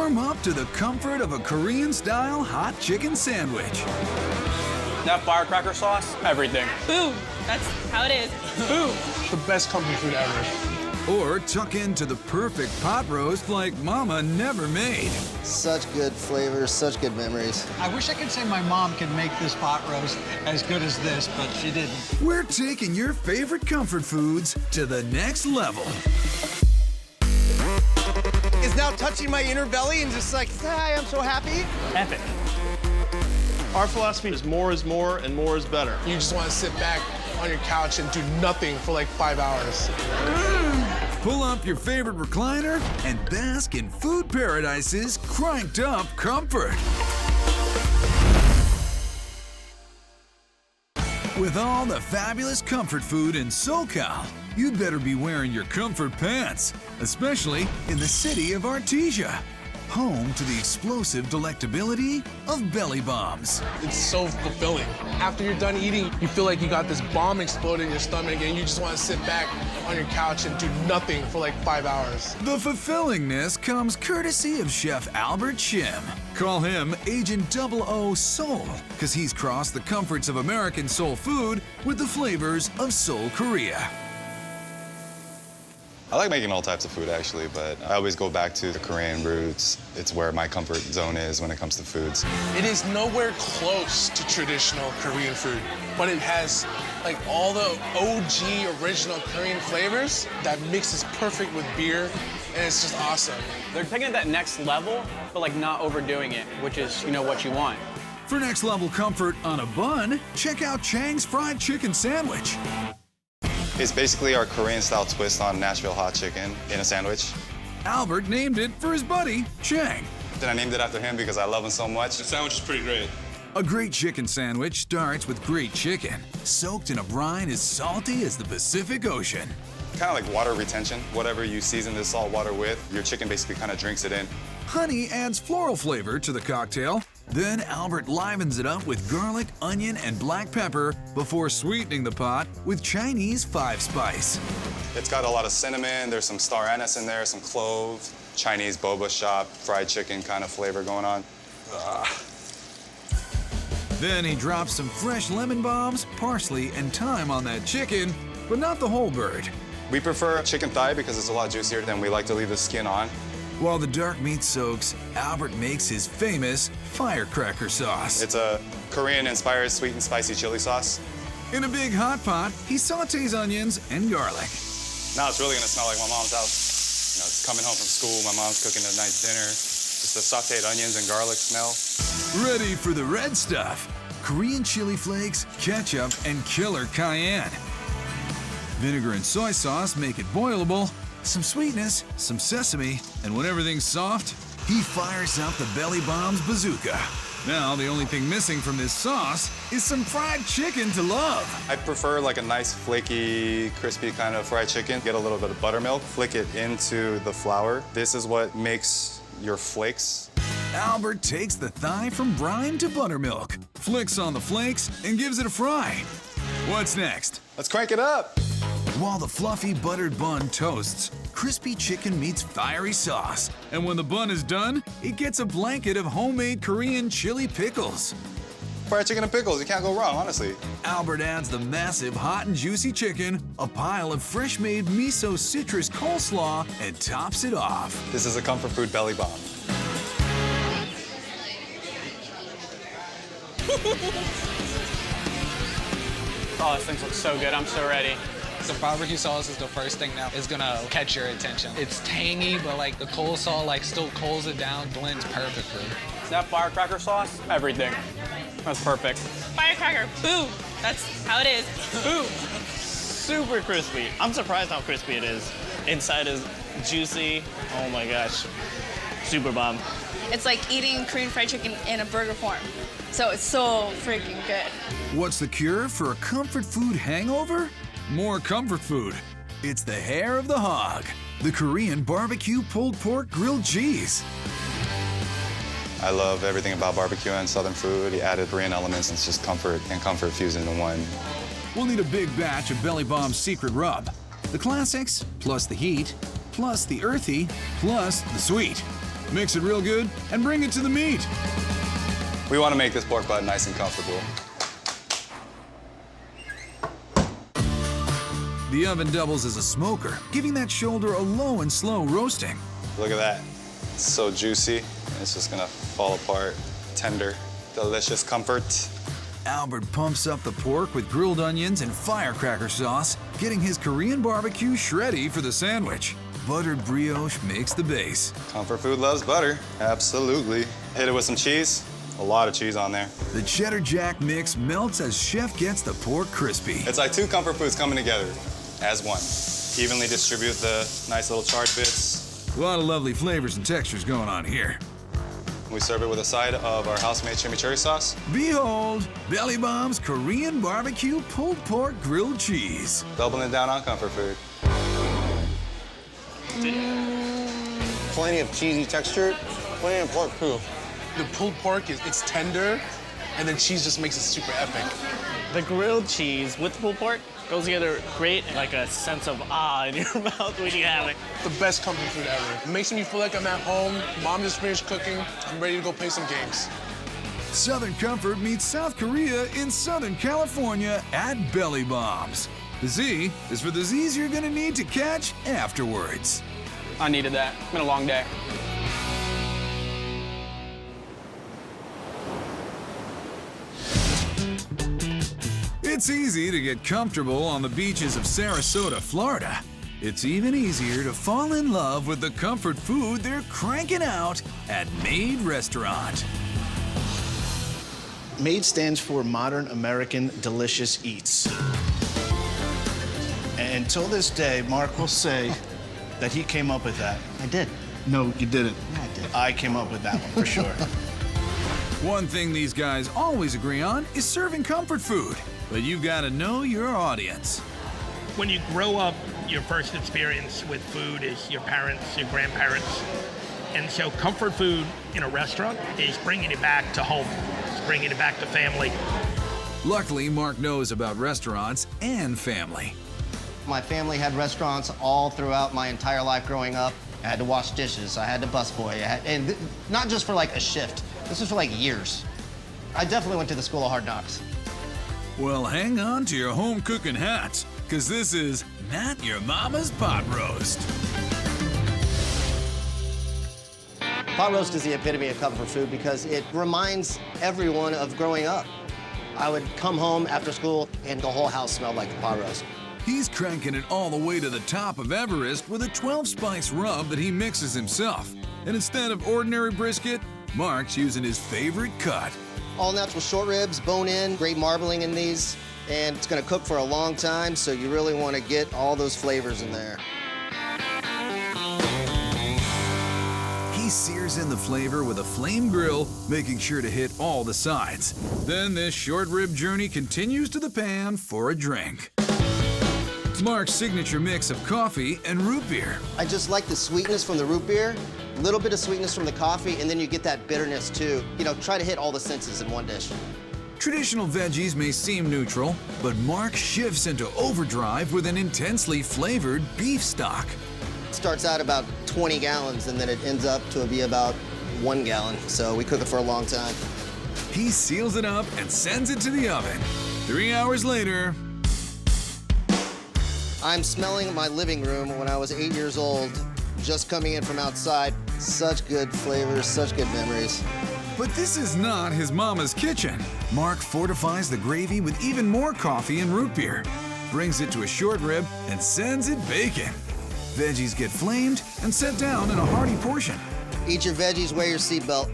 Warm up to the comfort of a Korean-style hot chicken sandwich. That firecracker sauce, everything. Boom. That's how it is. Boom. The best comfort food ever. Or tuck into the perfect pot roast like Mama never made. Such good flavors, such good memories. I wish I could say my mom could make this pot roast as good as this, but she didn't. We're taking your favorite comfort foods to the next level. Is now touching my inner belly and just like, hi, I'm so happy. Epic. Our philosophy is more and more is better. You just want to sit back on your couch and do nothing for like 5 hours. Pull up your favorite recliner and bask in food paradise's cranked up comfort. With all the fabulous comfort food in SoCal, you'd better be wearing your comfort pants, especially in the city of Artesia, home to the explosive delectability of belly bombs. It's so fulfilling. After you're done eating, you feel like you got this bomb explode in your stomach and you just want to sit back on your couch and do nothing for like 5 hours. The fulfillingness comes courtesy of Chef Albert Shim. Call him Agent 00 Soul, because he's crossed the comforts of American soul food with the flavors of Seoul, Korea. I like making all types of food, actually, but I always go back to the Korean roots. It's where my comfort zone is when it comes to foods. It is nowhere close to traditional Korean food, but it has like all the OG original Korean flavors that mixes perfect with beer, and it's just awesome. They're taking it that next level, but like not overdoing it, which is, you know, what you want. For next level comfort on a bun, check out Chang's Fried Chicken Sandwich. It's basically our Korean-style twist on Nashville hot chicken in a sandwich. Albert named it for his buddy, Chang. Then I named it after him because I love him so much. The sandwich is pretty great. A great chicken sandwich starts with great chicken, soaked in a brine as salty as the Pacific Ocean. Kind of like water retention. Whatever you season this salt water with, your chicken basically kind of drinks it in. Honey adds floral flavor to the cocktail. Then Albert livens it up with garlic, onion, and black pepper before sweetening the pot with Chinese 5-spice. It's got a lot of cinnamon, there's some star anise in there, some clove, Chinese boba shop, fried chicken kind of flavor going on. Then he drops some fresh lemon bombs, parsley, and thyme on that chicken, but not the whole bird. We prefer chicken thigh because it's a lot juicier than we like to leave the skin on. While the dark meat soaks, Albert makes his famous firecracker sauce. It's a Korean-inspired sweet and spicy chili sauce. In a big hot pot, he sautés onions and garlic. Now it's really gonna smell like my mom's house. You know, it's coming home from school, my mom's cooking a nice dinner. Just the sautéed onions and garlic smell. Ready for the red stuff. Korean chili flakes, ketchup, and killer cayenne. Vinegar and soy sauce make it boilable. Some sweetness, some sesame, and when everything's soft, he fires out the belly bomb's bazooka. Now, the only thing missing from this sauce is some fried chicken to love. I prefer like a nice flaky, crispy kind of fried chicken. Get a little bit of buttermilk, flick it into the flour. This is what makes your flakes. Albert takes the thigh from brine to buttermilk, flicks on the flakes, and gives it a fry. What's next? Let's crank it up. While the fluffy buttered bun toasts, crispy chicken meets fiery sauce. And when the bun is done, it gets a blanket of homemade Korean chili pickles. Fried chicken and pickles, you can't go wrong, honestly. Albert adds the massive hot and juicy chicken, a pile of fresh-made miso citrus coleslaw, and tops it off. This is a comfort food belly bomb. Oh, this thing looks so good. I'm so ready. The barbecue sauce is the first thing that is gonna catch your attention. It's tangy, but like the coleslaw like still cools it down, blends perfectly. That firecracker sauce, everything. That's perfect. Firecracker. Boom. That's how it is. Boom. Super crispy. I'm surprised how crispy it is. Inside is juicy. Oh my gosh. Super bomb. It's like eating Korean fried chicken in a burger form. So it's so freaking good. What's the cure for a comfort food hangover? More comfort food. It's the hair of the hog, the Korean barbecue pulled pork grilled cheese. I love everything about barbecue and Southern food. The added Korean elements, it's just comfort and comfort fused into one. We'll need a big batch of Belly Bomb's secret rub. The classics, plus the heat, plus the earthy, plus the sweet. Mix it real good and bring it to the meat. We want to make this pork butt nice and comfortable. The oven doubles as a smoker, giving that shoulder a low and slow roasting. Look at that. It's so juicy. It's just gonna fall apart. Tender, delicious comfort. Albert pumps up the pork with grilled onions and firecracker sauce, getting his Korean barbecue shreddy for the sandwich. Buttered brioche makes the base. Comfort food loves butter. Absolutely. Hit it with some cheese. A lot of cheese on there. The cheddar jack mix melts as chef gets the pork crispy. It's like two comfort foods coming together as one. Evenly distribute the nice little charred bits. A lot of lovely flavors and textures going on here. We serve it with a side of our house-made chimichurri sauce. Behold, Belly Bomb's Korean barbecue pulled pork grilled cheese. Doubling it down on comfort food. Plenty of cheesy texture, plenty of pork too. The pulled pork it's tender, and then cheese just makes it super epic. The grilled cheese with the pulled pork goes together great, like a sense of in your mouth when you have it. The best comfort food ever. It makes me feel like I'm at home. Mom just finished cooking. I'm ready to go play some games. Southern comfort meets South Korea in Southern California at Belly Bombs. The Z is for the Z's you're gonna need to catch afterwards. I needed that. It's been a long day. It's easy to get comfortable on the beaches of Sarasota, Florida. It's even easier to fall in love with the comfort food they're cranking out at Made Restaurant. MADE stands for Modern American Delicious Eats. And until this day, Mark will say that he came up with that. I did. No, you didn't. Yeah, I did. I came up with that one for sure. One thing these guys always agree on is serving comfort food, but you've got to know your audience. When you grow up, your first experience with food is your parents, your grandparents. And so comfort food in a restaurant is bringing it back to home. It's bringing it back to family. Luckily, Mark knows about restaurants and family. My family had restaurants all throughout my entire life growing up. I had to wash dishes, I had to busboy, not just for like a shift. This was for like years. I definitely went to the School of Hard Knocks. Well, hang on to your home cooking hats, because this is not your mama's pot roast. Pot roast is the epitome of comfort food because it reminds everyone of growing up. I would come home after school and the whole house smelled like the pot roast. He's cranking it all the way to the top of Everest with a 12-spice rub that he mixes himself. And instead of ordinary brisket, Mark's using his favorite cut. All natural short ribs, bone-in, great marbling in these, and it's gonna cook for a long time, so you really wanna get all those flavors in there. He sears in the flavor with a flame grill, making sure to hit all the sides. Then this short rib journey continues to the pan for a drink. Mark's signature mix of coffee and root beer. I just like the sweetness from the root beer, a little bit of sweetness from the coffee, and then you get that bitterness too. You know, try to hit all the senses in one dish. Traditional veggies may seem neutral, but Mark shifts into overdrive with an intensely flavored beef stock. It starts out about 20 gallons, and then it ends up to be about 1 gallon, so we cook it for a long time. He seals it up and sends it to the oven. 3 hours later, I'm smelling my living room when I was 8 years old, just coming in from outside. Such good flavors, such good memories. But this is not his mama's kitchen. Mark fortifies the gravy with even more coffee and root beer, brings it to a short rib, and sends it baking. Veggies get flamed and set down in a hearty portion. Eat your veggies, wear your seatbelt.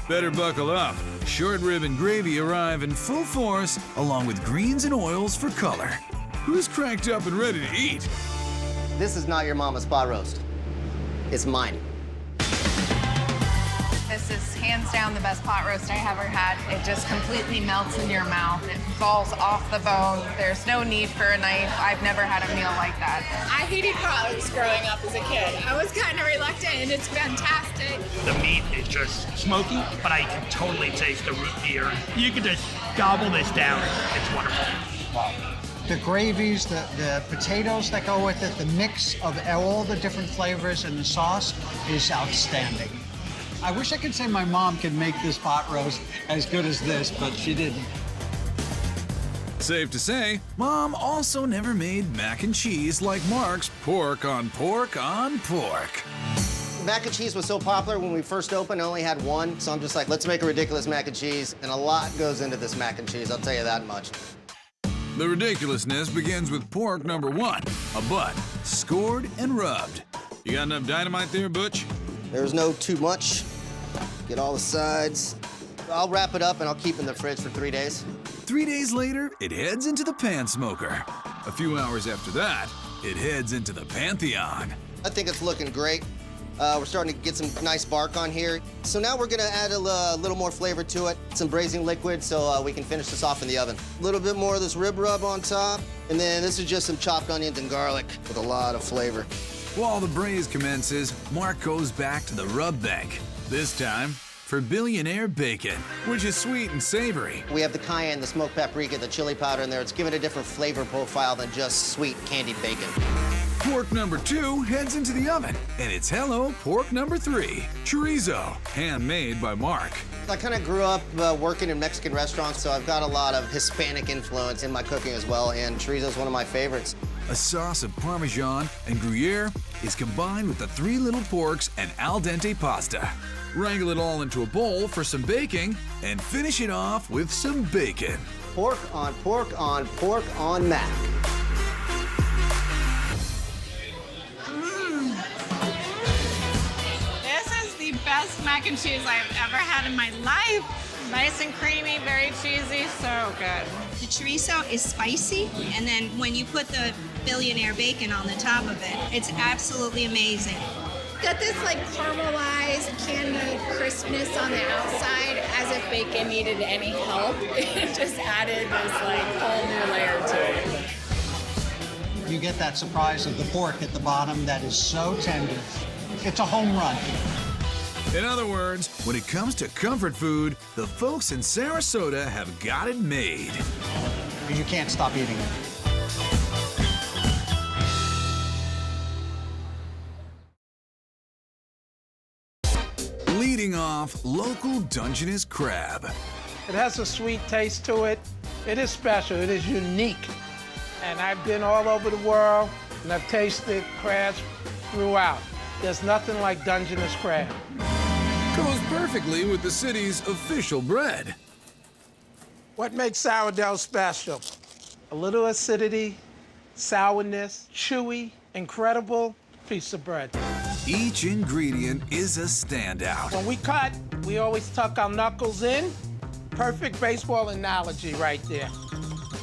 Better buckle up. Short rib and gravy arrive in full force, along with greens and oils for color. Who's cranked up and ready to eat? This is not your mama's pot roast. It's mine. This is hands down the best pot roast I ever had. It just completely melts in your mouth. It falls off the bone. There's no need for a knife. I've never had a meal like that. I hated pot roast growing up as a kid. I was kind of reluctant, and it's fantastic. The meat is just smoky, but I can totally taste the root beer. You can just gobble this down. It's wonderful. Wow. The gravies, the potatoes that go with it, the mix of all the different flavors and the sauce is outstanding. I wish I could say my mom could make this pot roast as good as this, but she didn't. Safe to say, Mom also never made mac and cheese like Mark's pork on pork on pork. Mac and cheese was so popular when we first opened, I only had one, so I'm just like, let's make a ridiculous mac and cheese, and a lot goes into this mac and cheese, I'll tell you that much. The ridiculousness begins with pork number 1, a butt, scored and rubbed. You got enough dynamite there, Butch? There's no too much. Get all the sides. I'll wrap it up and I'll keep it in the fridge for 3 days. 3 days later, it heads into the pan smoker. A few hours after that, it heads into the Pantheon. I think it's looking great. We're starting to get some nice bark on here. So now we're gonna add a little more flavor to it, some braising liquid, so we can finish this off in the oven. A little bit more of this rib rub on top, and then this is just some chopped onions and garlic with a lot of flavor. While the braise commences, Mark goes back to the rub bank, this time for billionaire bacon, which is sweet and savory. We have the cayenne, the smoked paprika, the chili powder in there. It's giving it a different flavor profile than just sweet candied bacon. Pork number 2 heads into the oven, and it's hello pork number 3, chorizo, handmade by Mark. I kind of grew up working in Mexican restaurants, so I've got a lot of Hispanic influence in my cooking as well, and chorizo is one of my favorites. A sauce of Parmesan and Gruyere is combined with the 3 little porks and al dente pasta. Wrangle it all into a bowl for some baking, and finish it off with some bacon. Pork on pork on pork on mac. This is the best mac and cheese I've ever had in my life. Nice and creamy, very cheesy, so good. The chorizo is spicy, and then when you put the billionaire bacon on the top of it, it's absolutely amazing. Got this like caramelized candy crispness on the outside, as if bacon needed any help. It just added this like whole new layer to it. You get that surprise of the pork at the bottom that is so tender. It's a home run. In other words, when it comes to comfort food, the folks in Sarasota have got it made. You can't stop eating it. Leading off, local Dungeness crab. It has a sweet taste to it. It is special, it is unique. And I've been all over the world, and I've tasted crabs throughout. There's nothing like Dungeness crab. Goes perfectly with the city's official bread. What makes sourdough special? A little acidity, sourness, chewy, incredible piece of bread. Each ingredient is a standout. When we cut, we always tuck our knuckles in. Perfect baseball analogy right there.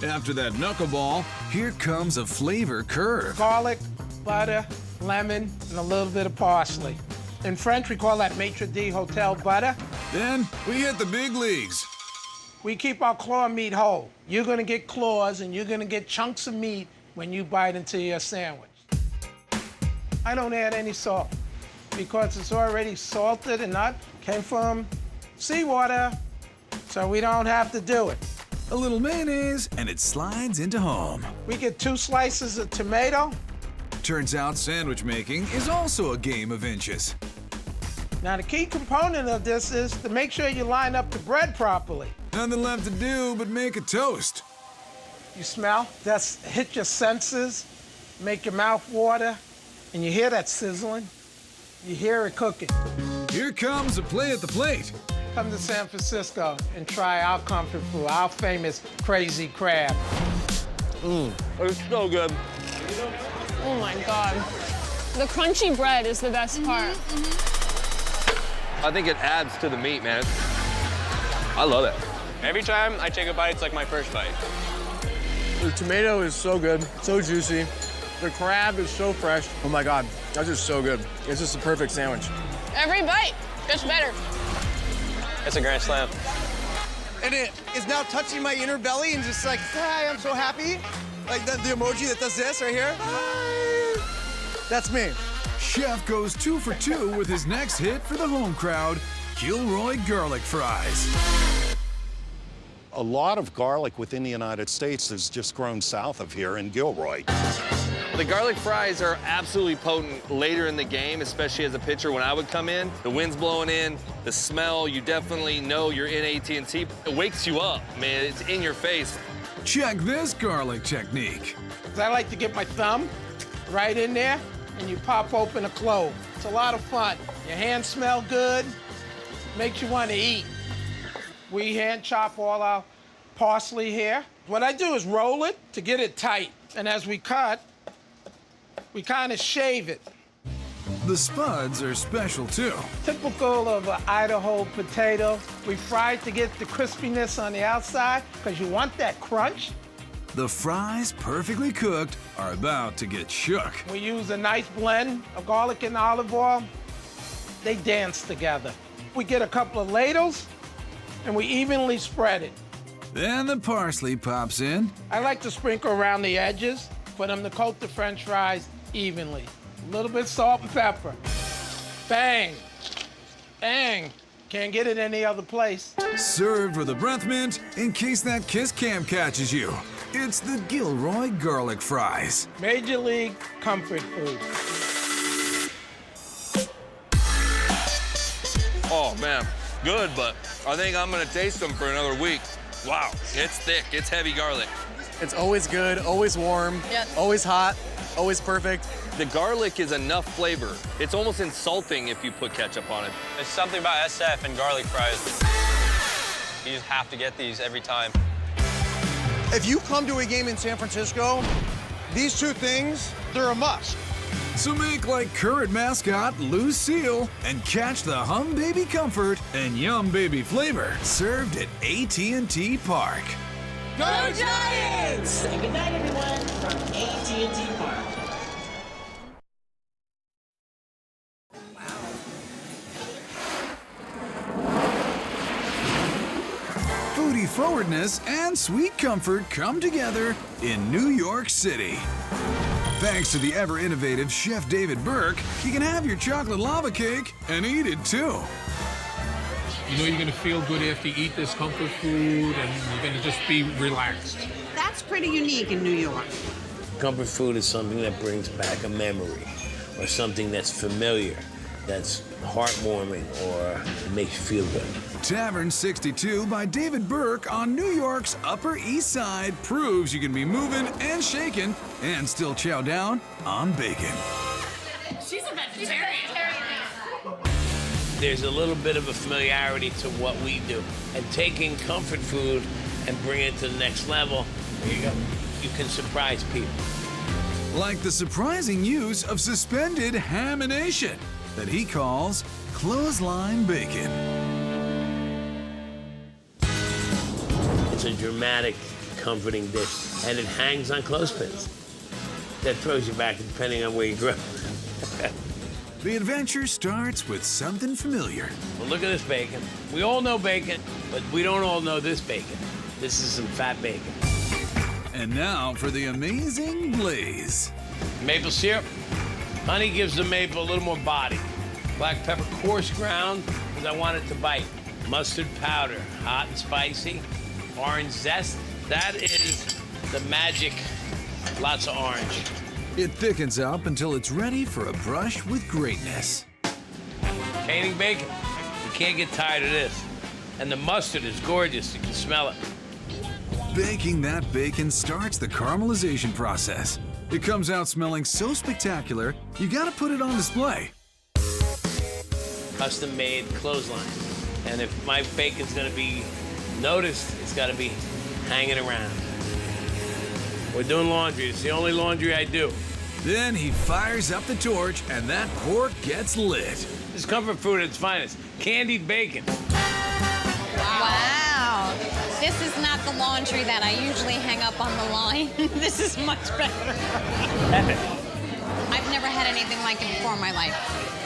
After that knuckleball, here comes a flavor curve. Garlic, butter, lemon, and a little bit of parsley. In French, we call that maitre d'hotel butter. Then we hit the big leagues. We keep our claw meat whole. You're gonna get claws and you're gonna get chunks of meat when you bite into your sandwich. I don't add any salt because it's already salted and not came from seawater, so we don't have to do it. A little mayonnaise and it slides into home. We get 2 slices of tomato. Turns out sandwich making is also a game of inches. Now the key component of this is to make sure you line up the bread properly. Nothing left to do but make a toast. You smell? That's hit your senses, make your mouth water, and you hear that sizzling. You hear it cooking. Here comes a play at the plate. Come to San Francisco and try our comfort food, our famous crazy crab. It's so good. Oh my God. The crunchy bread is the best part. I think it adds to the meat, man. I love it. Every time I take a bite, it's like my first bite. The tomato is so good, so juicy. The crab is so fresh. Oh my God, that's just so good. It's just a perfect sandwich. Every bite gets better. It's a grand slam. And it is now touching my inner belly and just like, hi, I'm so happy. Like the emoji that does this right here. Hi. That's me. Chef goes 2 for 2 with his next hit for the home crowd, Gilroy garlic fries. A lot of garlic within the United States has just grown south of here in Gilroy. The garlic fries are absolutely potent later in the game, especially as a pitcher when I would come in. The wind's blowing in, the smell, you definitely know you're in AT&T. It wakes you up, man. It's in your face. Check this garlic technique. I like to get my thumb right in there, and you pop open a clove. It's a lot of fun. Your hands smell good, makes you want to eat. We hand chop all our parsley here. What I do is roll it to get it tight, and as we cut, we kind of shave it. The spuds are special too. Typical of an Idaho potato. We fry it to get the crispiness on the outside, because you want that crunch. The fries, perfectly cooked, are about to get shook. We use a nice blend of garlic and olive oil. They dance together. We get a couple of ladles, and we evenly spread it. Then the parsley pops in. I like to sprinkle around the edges for them to coat the French fries evenly. A little bit salt and pepper. Bang, bang. Can't get it any other place. Served with a breath mint in case that kiss cam catches you. It's the Gilroy garlic fries. Major League comfort food. Oh, man, good, but I think I'm gonna taste them for another week. Wow, it's thick, it's heavy garlic. It's always good, always warm, always hot, always perfect. The garlic is enough flavor. It's almost insulting if you put ketchup on it. There's something about SF and garlic fries. You just have to get these every time. If you come to a game in San Francisco, these two things, they're a must. So make like current mascot Lucille and catch the hum baby comfort and yum baby flavor served at AT&T Park. Go Giants! Say goodnight, everyone, from AT&T Park. Foodie forwardness and sweet comfort come together in New York City. Thanks to the ever-innovative Chef David Burke, you can have your chocolate lava cake and eat it too. You know you're gonna feel good after you eat this comfort food and you're gonna just be relaxed. That's pretty unique in New York. Comfort food is something that brings back a memory or something that's familiar, that's heartwarming or makes you feel good. Tavern 62 by David Burke on New York's Upper East Side proves you can be moving and shaking and still chow down on bacon. She's a vegetarian. There's a little bit of a familiarity to what we do. And taking comfort food and bringing it to the next level, there you go. You can surprise people. Like the surprising use of suspended hamination that he calls clothesline bacon. It's a dramatic, comforting dish, and it hangs on clothespins. That throws you back depending on where you grew up. The adventure starts with something familiar. Well, look at this bacon. We all know bacon, but we don't all know this bacon. This is some fat bacon. And now for the amazing glaze. Maple syrup. Honey gives the maple a little more body. Black pepper coarse ground, because I want it to bite. Mustard powder, hot and spicy. Orange zest, that is the magic. Lots of orange. It thickens up until it's ready for a brush with greatness. Caning bacon. You can't get tired of this. And the mustard is gorgeous. You can smell it. Baking that bacon starts the caramelization process. It comes out smelling so spectacular, you gotta put it on display. Custom-made clothesline. And if my bacon's gonna be noticed, it's gotta be hanging around. We're doing laundry. It's the only laundry I do. Then he fires up the torch and that pork gets lit. This comfort food at its finest. Candied bacon. Wow. This is not the laundry that I usually hang up on the line. This is much better. Epic. I've never had anything like it before in my life.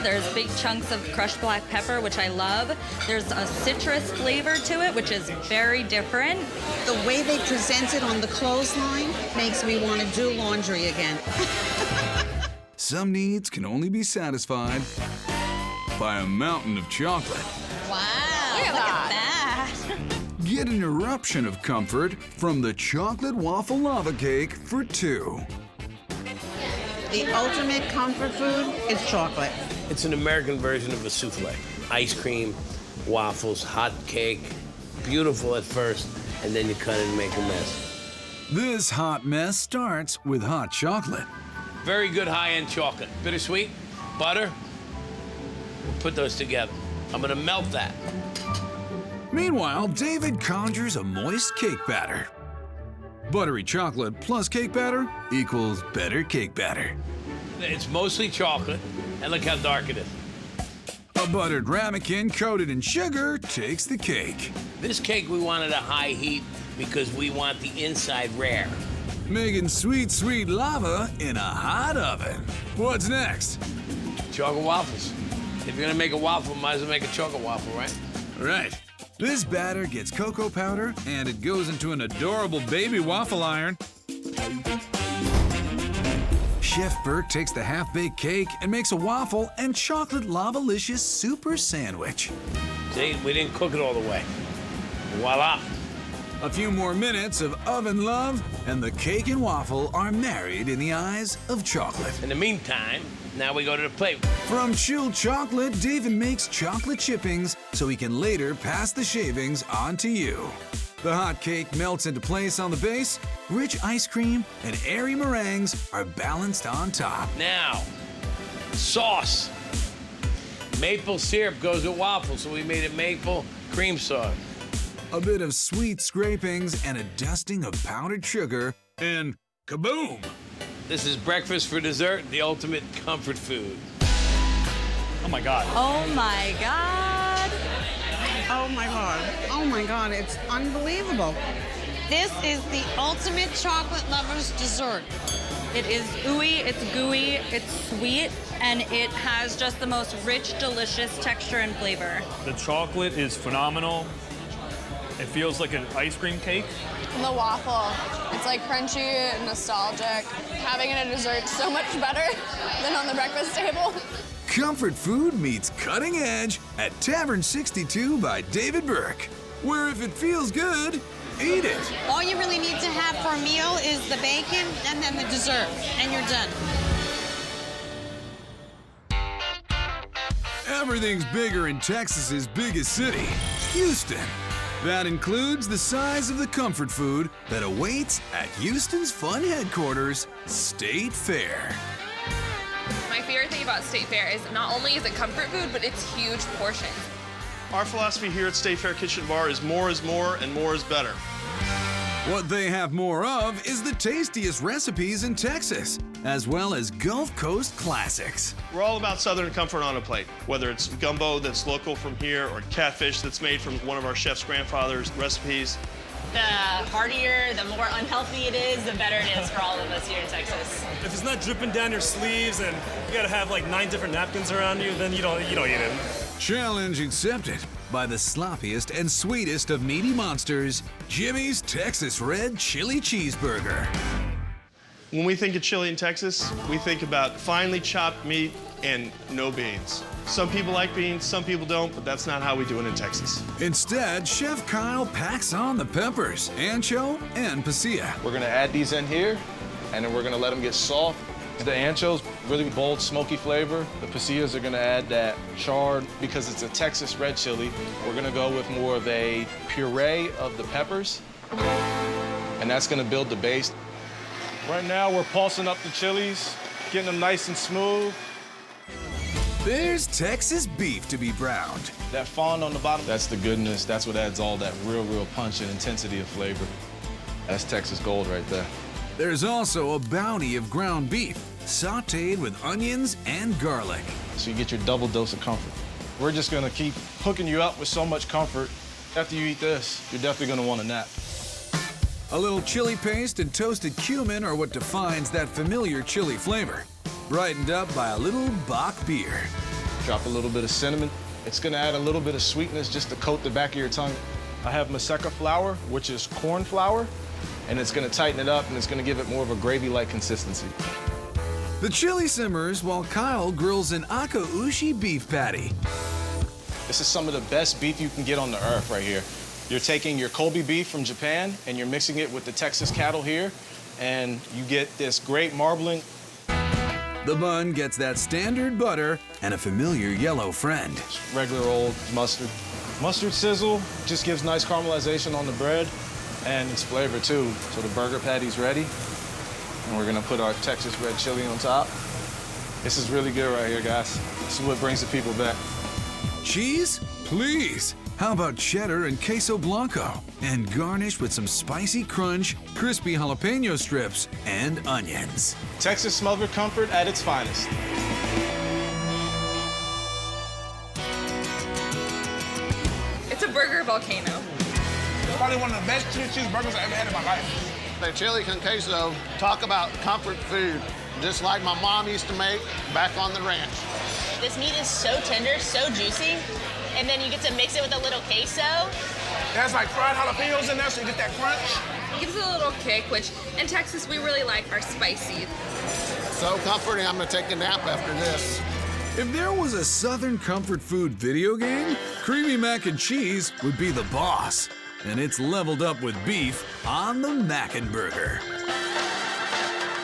There's big chunks of crushed black pepper, which I love. There's a citrus flavor to it, which is very different. The way they present it on the clothesline makes me want to do laundry again. Some needs can only be satisfied by a mountain of chocolate. Wow, look at that. Get an eruption of comfort from the chocolate waffle lava cake for two. The ultimate comfort food is chocolate. It's an American version of a souffle. Ice cream, waffles, hot cake. Beautiful at first, and then you cut it and make a mess. This hot mess starts with hot chocolate. Very good high-end chocolate. Bittersweet, butter. We'll put those together. I'm gonna melt that. Meanwhile, David conjures a moist cake batter. Buttery chocolate plus cake batter equals better cake batter. It's mostly chocolate, and look how dark it is. A buttered ramekin coated in sugar takes the cake. This cake we want at a high heat because we want the inside rare. Making sweet, sweet lava in a hot oven. What's next? Chocolate waffles. If you're gonna make a waffle, might as well make a chocolate waffle, right? Right. This batter gets cocoa powder and it goes into an adorable baby waffle iron. Chef Burke takes the half-baked cake and makes a waffle and chocolate lava-licious super sandwich. See, we didn't cook it all the way. Voila. A few more minutes of oven love, and the cake and waffle are married in the eyes of chocolate. In the meantime, now we go to the plate. From chilled chocolate, David makes chocolate chippings so he can later pass the shavings on to you. The hot cake melts into place on the base. Rich ice cream and airy meringues are balanced on top. Now, sauce. Maple syrup goes with waffles, so we made it maple cream sauce. A bit of sweet scrapings and a dusting of powdered sugar, and kaboom! This is breakfast for dessert, the ultimate comfort food. Oh my God. Oh my God. Oh my God. Oh my God, it's unbelievable. This is the ultimate chocolate lover's dessert. It is ooey, it's gooey, it's sweet, and it has just the most rich, delicious texture and flavor. The chocolate is phenomenal. It feels like an ice cream cake. And the waffle, it's like crunchy and nostalgic. Having it at dessert so much better than on the breakfast table. Comfort food meets cutting edge at Tavern 62 by David Burke, where if it feels good, eat it. All you really need to have for a meal is the bacon and then the dessert, and you're done. Everything's bigger in Texas's biggest city, Houston. That includes the size of the comfort food that awaits at Houston's fun headquarters, State Fair. My favorite thing about State Fair is not only is it comfort food, but it's huge portions. Our philosophy here at State Fair Kitchen Bar is more and more is better. What they have more of is the tastiest recipes in Texas, as well as Gulf Coast classics. We're all about Southern comfort on a plate, whether it's gumbo that's local from here or catfish that's made from one of our chef's grandfather's recipes. The heartier, the more unhealthy it is, the better it is for all of us here in Texas. If it's not dripping down your sleeves and you gotta have like 9 different napkins around you, then you don't eat it. Challenge accepted by the sloppiest and sweetest of meaty monsters, Jimmy's Texas Red Chili Cheeseburger. When we think of chili in Texas, we think about finely chopped meat and no beans. Some people like beans, some people don't, but that's not how we do it in Texas. Instead, Chef Kyle packs on the peppers, ancho, and pasilla. We're gonna add these in here, and then we're gonna let them get soft. The anchos, really bold, smoky flavor. The pasillas are gonna add that charred, because it's a Texas red chili. We're gonna go with more of a puree of the peppers, and that's gonna build the base. Right now, we're pulsing up the chilies, getting them nice and smooth. There's Texas beef to be browned. That fond on the bottom, that's the goodness. That's what adds all that real punch and intensity of flavor. That's Texas gold right there. There's also a bounty of ground beef, sauteed with onions and garlic. So you get your double dose of comfort. We're just gonna keep hooking you up with so much comfort. After you eat this, you're definitely gonna want a nap. A little chili paste and toasted cumin are what defines that familiar chili flavor, brightened up by a little Bach beer. Drop a little bit of cinnamon. It's gonna add a little bit of sweetness just to coat the back of your tongue. I have Maseca flour, which is corn flour, and it's gonna tighten it up and it's gonna give it more of a gravy-like consistency. The chili simmers while Kyle grills an akaushi beef patty. This is some of the best beef you can get on the earth right here. You're taking your Kobe beef from Japan and you're mixing it with the Texas cattle here, and you get this great marbling. The bun gets that standard butter and a familiar yellow friend. Regular old mustard. Mustard sizzle just gives nice caramelization on the bread and it's flavor too. So the burger patty's ready. And we're gonna put our Texas red chili on top. This is really good right here, guys. This is what brings the people back. Cheese? Please. How about cheddar and queso blanco? And garnish with some spicy crunch, crispy jalapeno strips, and onions. Texas smothered comfort at its finest. It's a burger volcano. It's probably one of the best chili cheeseburgers I've ever had in my life. The chili con queso, talk about comfort food, just like my mom used to make back on the ranch. This meat is so tender, so juicy, and then you get to mix it with a little queso. There's like fried jalapenos in there, so you get that crunch. It gives it a little kick, which in Texas we really like our spicy. So comforting, I'm gonna take a nap after this. If there was a Southern comfort food video game, creamy mac and cheese would be the boss. And it's leveled up with beef on the Mackin' Burger.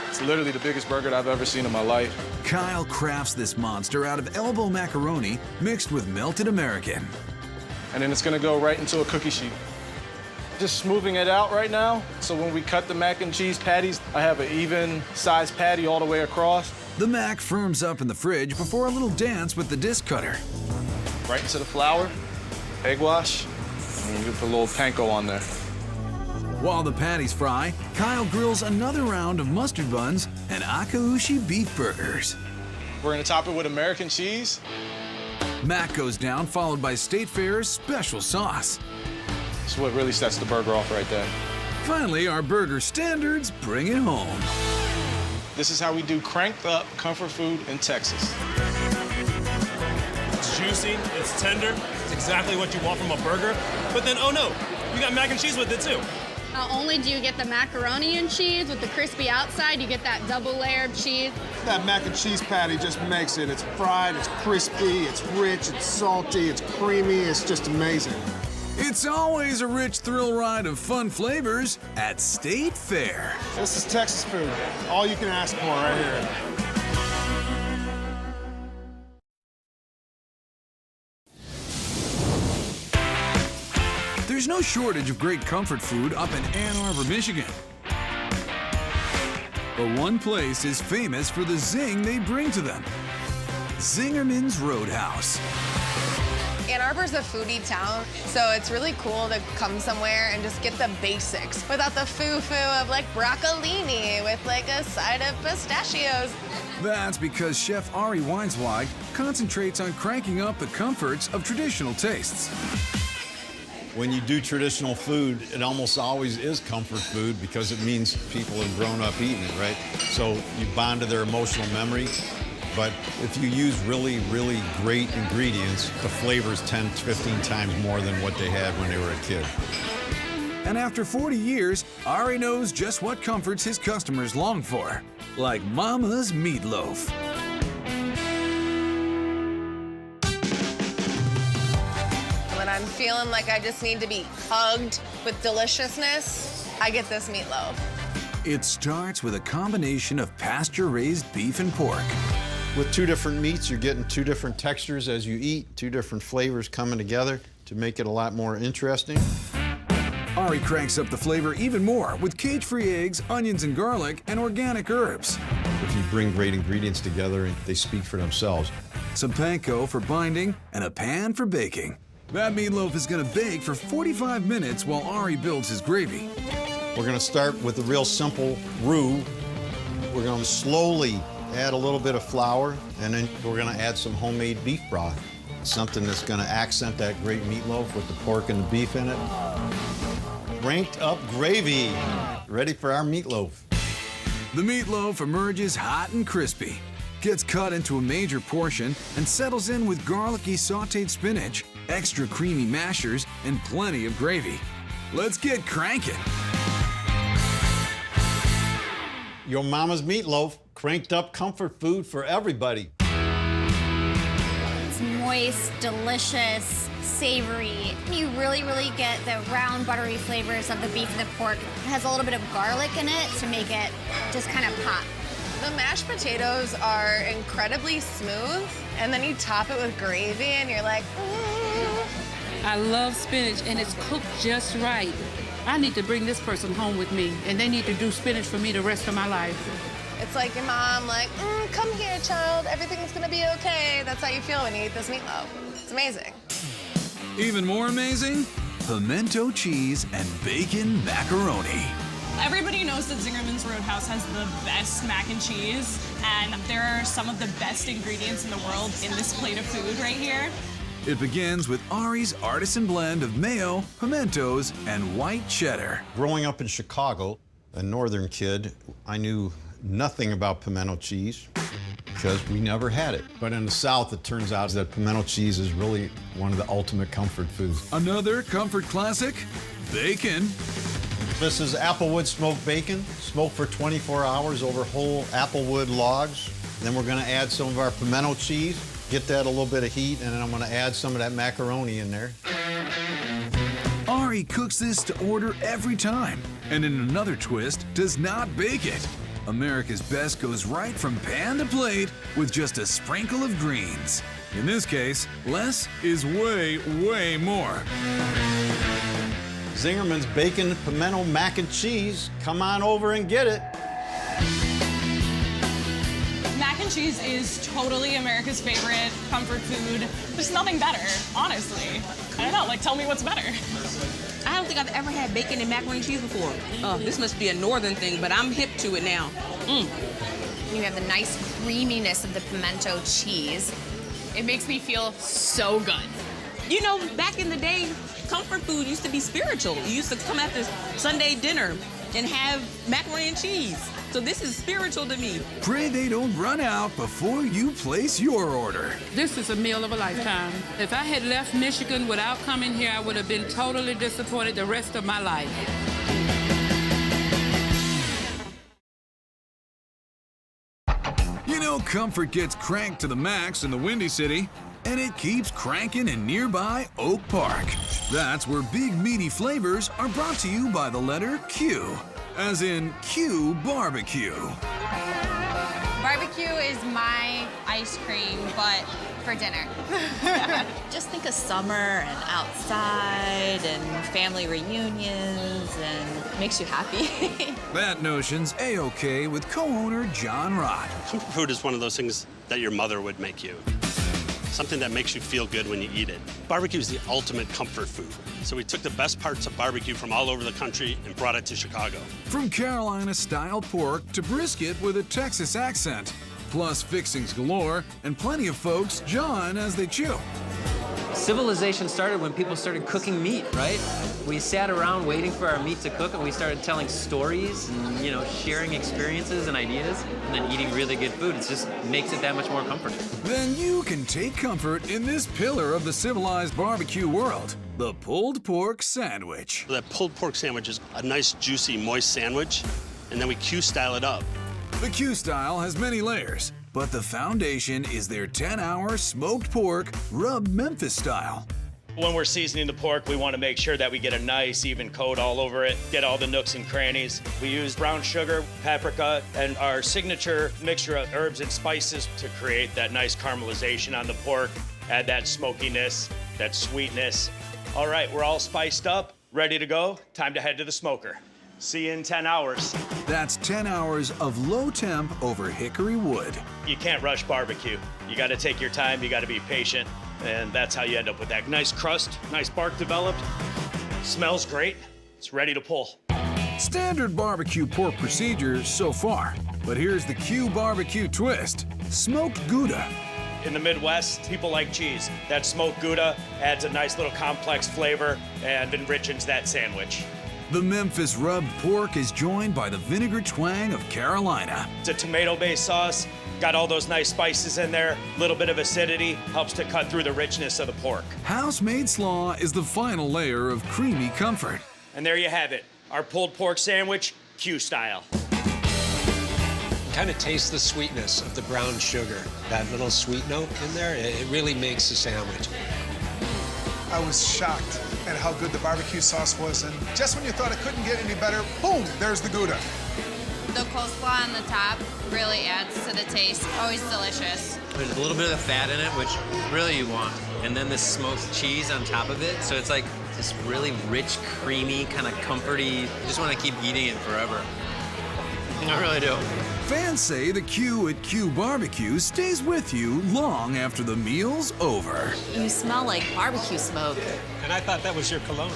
It's literally the biggest burger I've ever seen in my life. Kyle crafts this monster out of elbow macaroni mixed with melted American. And then it's gonna go right into a cookie sheet. Just smoothing it out right now, so when we cut the mac and cheese patties, I have an even sized patty all the way across. The mac firms up in the fridge before a little dance with the disc cutter. Right into the flour, egg wash, and you put a little panko on there. While the patties fry, Kyle grills another round of mustard buns and Akaushi beef burgers. We're gonna top it with American cheese. Mac goes down, followed by State Fair's special sauce. That's what really sets the burger off right there. Finally, our burger standards bring it home. This is how we do cranked up comfort food in Texas. It's juicy, it's tender, it's exactly what you want from a burger. But then, oh no, you got mac and cheese with it too. Not only do you get the macaroni and cheese with the crispy outside, you get that double layered cheese. That mac and cheese patty just makes it. It's fried, it's crispy, it's rich, it's salty, it's creamy, it's just amazing. It's always a rich thrill ride of fun flavors at State Fair. This is Texas food. All you can ask for right here. There's no shortage of great comfort food up in Ann Arbor, Michigan. But one place is famous for the zing they bring to them. Zingerman's Roadhouse. Ann Arbor's a foodie town, so it's really cool to come somewhere and just get the basics without the foo-foo of like broccolini with like a side of pistachios. That's because Chef Ari Weinswag concentrates on cranking up the comforts of traditional tastes. When you do traditional food, it almost always is comfort food because it means people have grown up eating it, right? So you bond to their emotional memory. But if you use really, really great ingredients, the flavor's 10 to 15 times more than what they had when they were a kid. And after 40 years, Ari knows just what comforts his customers long for, like Mama's meatloaf. When I'm feeling like I just need to be hugged with deliciousness, I get this meatloaf. It starts with a combination of pasture-raised beef and pork. With two different meats, you're getting two different textures as you eat, two different flavors coming together to make it a lot more interesting. Ari cranks up the flavor even more with cage-free eggs, onions and garlic, and organic herbs. If you bring great ingredients together, they speak for themselves. Some panko for binding and a pan for baking. That meatloaf is gonna bake for 45 minutes while Ari builds his gravy. We're gonna start with a real simple roux. We're gonna slowly add a little bit of flour, and then we're gonna add some homemade beef broth. Something that's gonna accent that great meatloaf with the pork and the beef in it. Ranked up gravy, ready for our meatloaf. The meatloaf emerges hot and crispy, gets cut into a major portion, and settles in with garlicky sauteed spinach, extra creamy mashers, and plenty of gravy. Let's get cranking. Your mama's meatloaf, cranked up comfort food for everybody. It's moist, delicious, savory. You really, really get the round, buttery flavors of the beef and the pork. It has a little bit of garlic in it to make it just kind of pop. The mashed potatoes are incredibly smooth, and then you top it with gravy, and you're like, I love spinach, and it's cooked just right. I need to bring this person home with me, and they need to do spinach for me the rest of my life. It's like your mom, like, come here, child. Everything's gonna be okay. That's how you feel when you eat this meatloaf. It's amazing. Even more amazing? Pimento cheese and bacon macaroni. Everybody knows that Zingerman's Roadhouse has the best mac and cheese, and there are some of the best ingredients in the world in this plate of food right here. It begins with Ari's artisan blend of mayo, pimentos, and white cheddar. Growing up in Chicago, a northern kid, I knew nothing about pimento cheese because we never had it. But in the South, it turns out that pimento cheese is really one of the ultimate comfort foods. Another comfort classic, bacon. This is applewood smoked bacon, smoked for 24 hours over whole applewood logs. Then we're gonna add some of our pimento cheese, get that a little bit of heat, and then I'm gonna add some of that macaroni in there. Ari cooks this to order every time, and in another twist, does not bake it. America's Best goes right from pan to plate with just a sprinkle of greens. In this case, less is way, way more. Zingerman's Bacon Pimento Mac and Cheese. Come on over and get it. Mac and cheese is totally America's favorite comfort food. There's nothing better, honestly. I don't know, like, tell me what's better. I don't think I've ever had bacon and macaroni and cheese before. Oh, this must be a northern thing, but I'm hip to it now. You have the nice creaminess of the pimento cheese. It makes me feel so good. You know, back in the day, comfort food used to be spiritual. You used to come after Sunday dinner and have macaroni and cheese. So this is spiritual to me. Pray they don't run out before you place your order. This is a meal of a lifetime. If I had left Michigan without coming here, I would have been totally disappointed the rest of my life. You know, comfort gets cranked to the max in the Windy City, and it keeps cranking in nearby Oak Park. That's where big meaty flavors are brought to you by the letter Q, as in Q Barbecue. Barbecue is my ice cream, but for dinner. Just think of summer and outside and family reunions and makes you happy. That notion's A-OK with co-owner John Rott. Comfort food is one of those things that your mother would make you. Something that makes you feel good when you eat it. Barbecue is the ultimate comfort food. So we took the best parts of barbecue from all over the country and brought it to Chicago. From Carolina-style pork to brisket with a Texas accent, plus fixings galore and plenty of folks jawing as they chew. Civilization started when people started cooking meat, right? We sat around waiting for our meat to cook, and we started telling stories and, you know, sharing experiences and ideas, and then eating really good food. It just makes it that much more comforting. Then you can take comfort in this pillar of the civilized barbecue world, the pulled pork sandwich. That pulled pork sandwich is a nice, juicy, moist sandwich, and then we Q-style it up. The Q-style has many layers, but the foundation is their 10-hour smoked pork, rubbed Memphis style. When we're seasoning the pork, we want to make sure that we get a nice, even coat all over it, get all the nooks and crannies. We use brown sugar, paprika, and our signature mixture of herbs and spices to create that nice caramelization on the pork, add that smokiness, that sweetness. All right, we're all spiced up, ready to go. Time to head to the smoker. See you in 10 hours. That's 10 hours of low temp over hickory wood. You can't rush barbecue. You got to take your time, you got to be patient, and that's how you end up with that nice crust, nice bark developed. Smells great. It's ready to pull. Standard barbecue pork procedure so far, but here's the Q barbecue twist: smoked Gouda. In the Midwest, people like cheese. That smoked Gouda adds a nice little complex flavor and enriches that sandwich. The Memphis rubbed pork is joined by the vinegar twang of Carolina. It's a tomato-based sauce, got all those nice spices in there, a little bit of acidity, helps to cut through the richness of the pork. House-made slaw is the final layer of creamy comfort. And there you have it, our pulled pork sandwich, Q-style. Kind of taste the sweetness of the brown sugar. That little sweet note in there, it really makes the sandwich. I was shocked at how good the barbecue sauce was, and just when you thought it couldn't get any better, boom, there's the Gouda. The coleslaw on the top really adds to the taste. Always delicious. There's a little bit of fat in it, which really you want. And then this smoked cheese on top of it. So it's like this really rich, creamy, kind of comforty. You just want to keep eating it forever. I really do. Fans say the Q at Q Barbecue stays with you long after the meal's over. You smell like barbecue smoke. And I thought that was your cologne.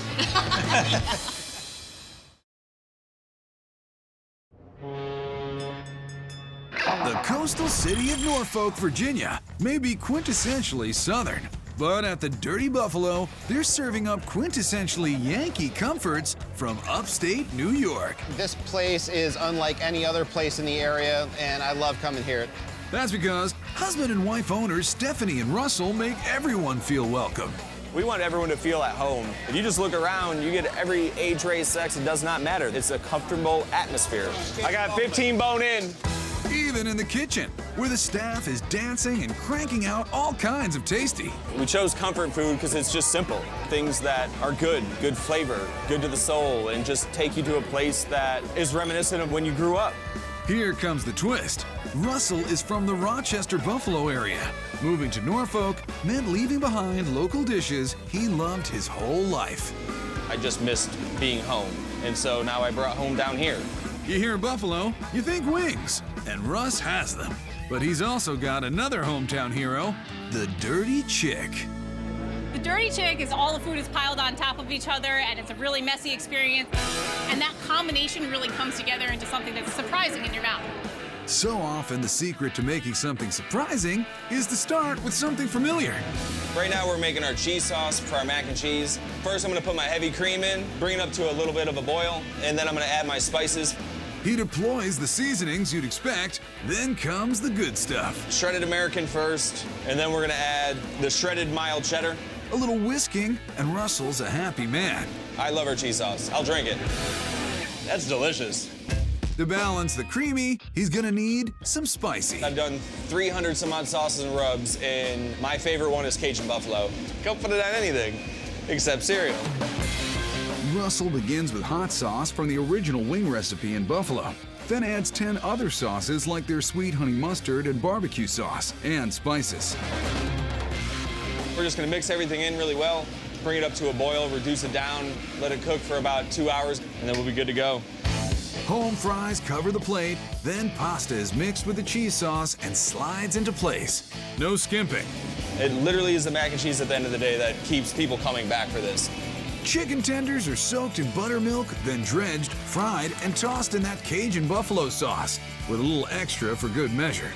The coastal city of Norfolk, Virginia may be quintessentially Southern, but at the Dirty Buffalo, they're serving up quintessentially Yankee comforts from upstate New York. This place is unlike any other place in the area, and I love coming here. That's because husband and wife owners Stephanie and Russell make everyone feel welcome. We want everyone to feel at home. If you just look around, you get every age, race, sex, it does not matter. It's a comfortable atmosphere. I got 15 bone in. Even in the kitchen, where the staff is dancing and cranking out all kinds of tasty. We chose comfort food because it's just simple. Things that are good flavor, good to the soul, and just take you to a place that is reminiscent of when you grew up. Here comes the twist. Russell is from the Rochester, Buffalo area. Moving to Norfolk meant leaving behind local dishes he loved his whole life. I just missed being home, and so now I brought home down here. You hear Buffalo, you think wings, and Russ has them. But he's also got another hometown hero, the Dirty Chick. The Dirty Chick is all the food is piled on top of each other, and it's a really messy experience. And that combination really comes together into something that's surprising in your mouth. So often the secret to making something surprising is to start with something familiar. Right now we're making our cheese sauce for our mac and cheese. First I'm gonna put my heavy cream in, bring it up to a little bit of a boil, and then I'm gonna add my spices. He deploys the seasonings you'd expect, then comes the good stuff. Shredded American first, and then we're gonna add the shredded mild cheddar. A little whisking, and Russell's a happy man. I love our cheese sauce. I'll drink it. That's delicious. To balance the creamy, he's gonna need some spicy. I've done 300 some odd sauces and rubs, and my favorite one is Cajun Buffalo. Don't put it on anything, except cereal. Russell begins with hot sauce from the original wing recipe in Buffalo, then adds 10 other sauces like their sweet honey mustard and barbecue sauce, and spices. We're just gonna mix everything in really well, bring it up to a boil, reduce it down, let it cook for about 2 hours, and then we'll be good to go. Home fries cover the plate, then pasta is mixed with the cheese sauce and slides into place. No skimping. It literally is the mac and cheese at the end of the day that keeps people coming back for this. Chicken tenders are soaked in buttermilk, then dredged, fried, and tossed in that Cajun buffalo sauce, with a little extra for good measure.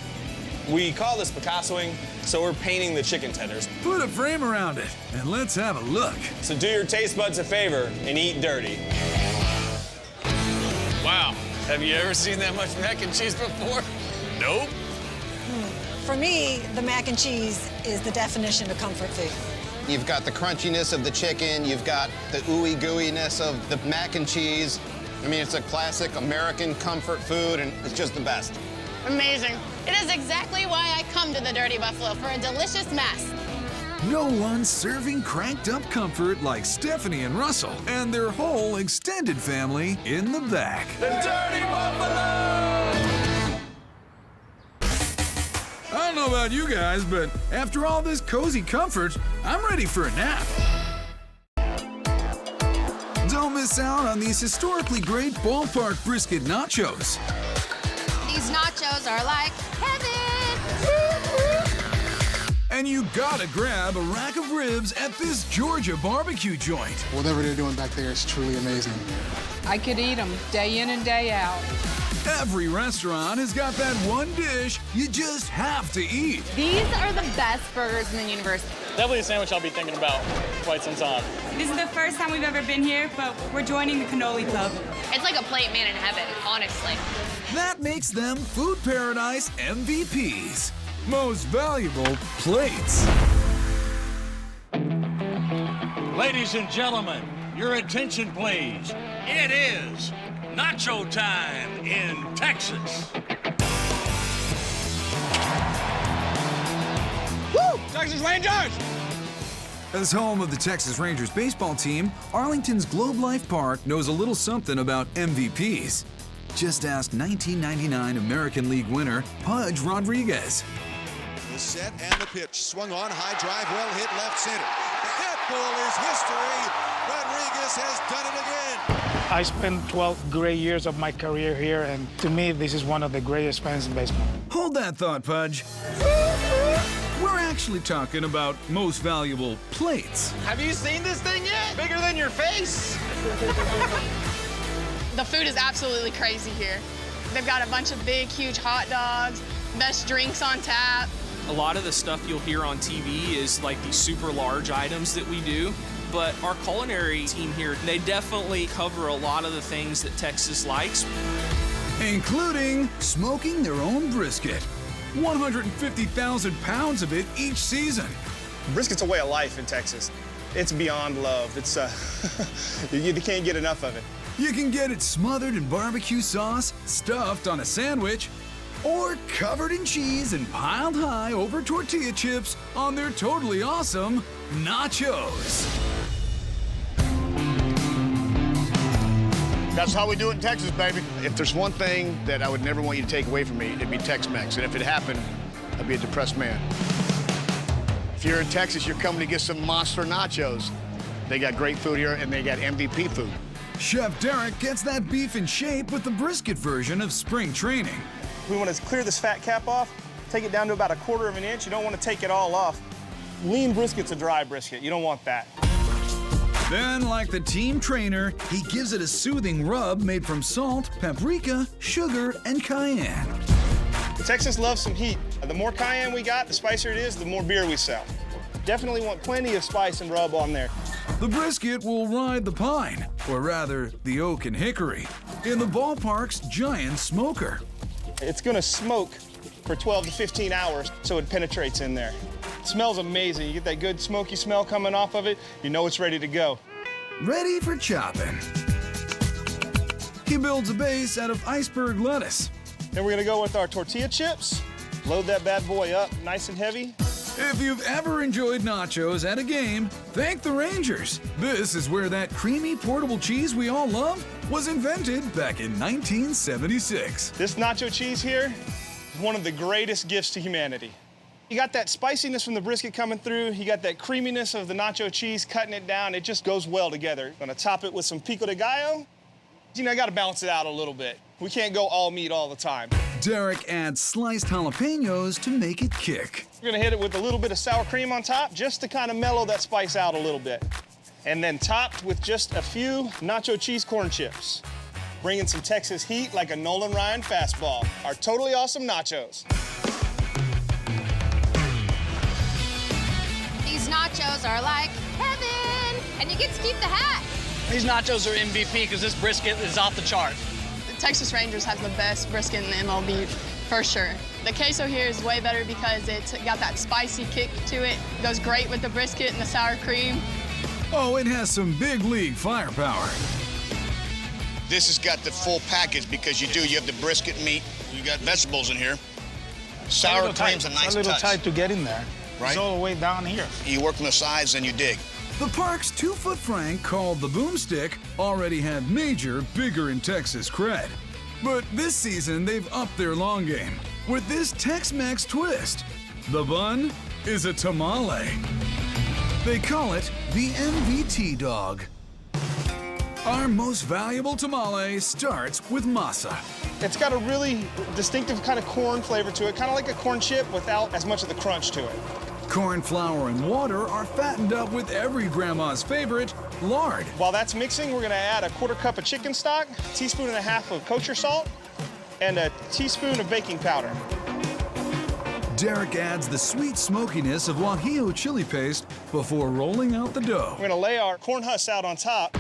We call this Picassoing, so we're painting the chicken tenders. Put a frame around it, and let's have a look. So do your taste buds a favor and eat dirty. Wow, have you ever seen that much mac and cheese before? Nope. For me, the mac and cheese is the definition of comfort food. You've got the crunchiness of the chicken, you've got the ooey gooiness of the mac and cheese. I mean, it's a classic American comfort food, and it's just the best. Amazing. It is exactly why I come to the Dirty Buffalo, for a delicious mess. No one's serving cranked up comfort like Stephanie and Russell and their whole extended family in the back. The Dirty Buffalo! I don't know about you guys, but after all this cozy comfort, I'm ready for a nap. Don't miss out on these historically great ballpark brisket nachos. These nachos are like heaven. And you gotta grab a rack of ribs at this Georgia barbecue joint. Whatever they're doing back there is truly amazing. I could eat them day in and day out. Every restaurant has got that one dish you just have to eat. These are the best burgers in the universe. Definitely a sandwich I'll be thinking about quite some time. This is the first time we've ever been here, but we're joining the cannoli club. It's like a plate made in heaven, honestly. That makes them Food Paradise MVPs. Most valuable plates. Ladies and gentlemen, your attention please. It is nacho time in Texas. Woo! Texas Rangers! As home of the Texas Rangers baseball team, Arlington's Globe Life Park knows a little something about MVPs. Just ask 1999 American League winner Pudge Rodriguez. The set and the pitch. Swung on, high drive, well hit left center. That ball is history. Rodriguez has done it again. I spent 12 great years of my career here, and to me, this is one of the greatest fans in baseball. Hold that thought, Pudge. We're actually talking about most valuable plates. Have you seen this thing yet? Bigger than your face. The food is absolutely crazy here. They've got a bunch of big, huge hot dogs, best drinks on tap. A lot of the stuff you'll hear on TV is like these super large items that we do. But our culinary team here, they definitely cover a lot of the things that Texas likes. Including smoking their own brisket. 150,000 pounds of it each season. Brisket's a way of life in Texas. It's beyond love. It's, you can't get enough of it. You can get it smothered in barbecue sauce, stuffed on a sandwich, or covered in cheese and piled high over tortilla chips on their totally awesome nachos. That's how we do it in Texas, baby. If there's one thing that I would never want you to take away from me, it'd be Tex-Mex. And if it happened, I'd be a depressed man. If you're in Texas, you're coming to get some monster nachos. They got great food here, and they got MVP food. Chef Derek gets that beef in shape with the brisket version of spring training. We want to clear this fat cap off, take it down to about 1/4 of an inch. You don't want to take it all off. Lean brisket's a dry brisket. You don't want that. Then, like the team trainer, he gives it a soothing rub made from salt, paprika, sugar, and cayenne. Texas loves some heat. The more cayenne we got, the spicier it is, the more beer we sell. Definitely want plenty of spice and rub on there. The brisket will ride the pine, or rather, the oak and hickory, in the ballpark's giant smoker. It's gonna smoke for 12 to 15 hours so it penetrates in there. It smells amazing. You get that good smoky smell coming off of it, you know it's ready to go. Ready for chopping. He builds a base out of iceberg lettuce. Then we're gonna go with our tortilla chips. Load that bad boy up nice and heavy. If you've ever enjoyed nachos at a game, thank the Rangers. This is where that creamy portable cheese we all love was invented back in 1976. This nacho cheese here is one of the greatest gifts to humanity. You got that spiciness from the brisket coming through, you got that creaminess of the nacho cheese cutting it down, it just goes well together. Gonna top it with some pico de gallo. You know, I gotta balance it out a little bit. We can't go all meat all the time. Derek adds sliced jalapenos to make it kick. We're gonna hit it with a little bit of sour cream on top, just to kind of mellow that spice out a little bit. And then topped with just a few nacho cheese corn chips. Bringing some Texas heat like a Nolan Ryan fastball. Our totally awesome nachos. These nachos are like heaven, and you get to keep the hat. These nachos are MVP because this brisket is off the chart. The Texas Rangers has the best brisket in the MLB, for sure. The queso here is way better because it's got that spicy kick to it. It goes great with the brisket and the sour cream. Oh, it has some big league firepower. This has got the full package because you have the brisket meat, you got vegetables in here. Sour cream's a nice touch. It's a little tight to get in there. Right? It's all the way down here. You work on the sides and you dig. The park's 2-foot Frank, called the Boomstick, already had major bigger in Texas cred. But this season, they've upped their long game with this Tex-Mex twist. The bun is a tamale. They call it the MVT dog. Our most valuable tamale starts with masa. It's got a really distinctive kind of corn flavor to it, kind of like a corn chip without as much of the crunch to it. Corn flour and water are fattened up with every grandma's favorite, lard. While that's mixing, we're gonna add a 1/4 cup of chicken stock, 1.5 teaspoons of kosher salt, and a teaspoon of baking powder. Derek adds the sweet smokiness of guajillo chili paste before rolling out the dough. We're gonna lay our corn husks out on top.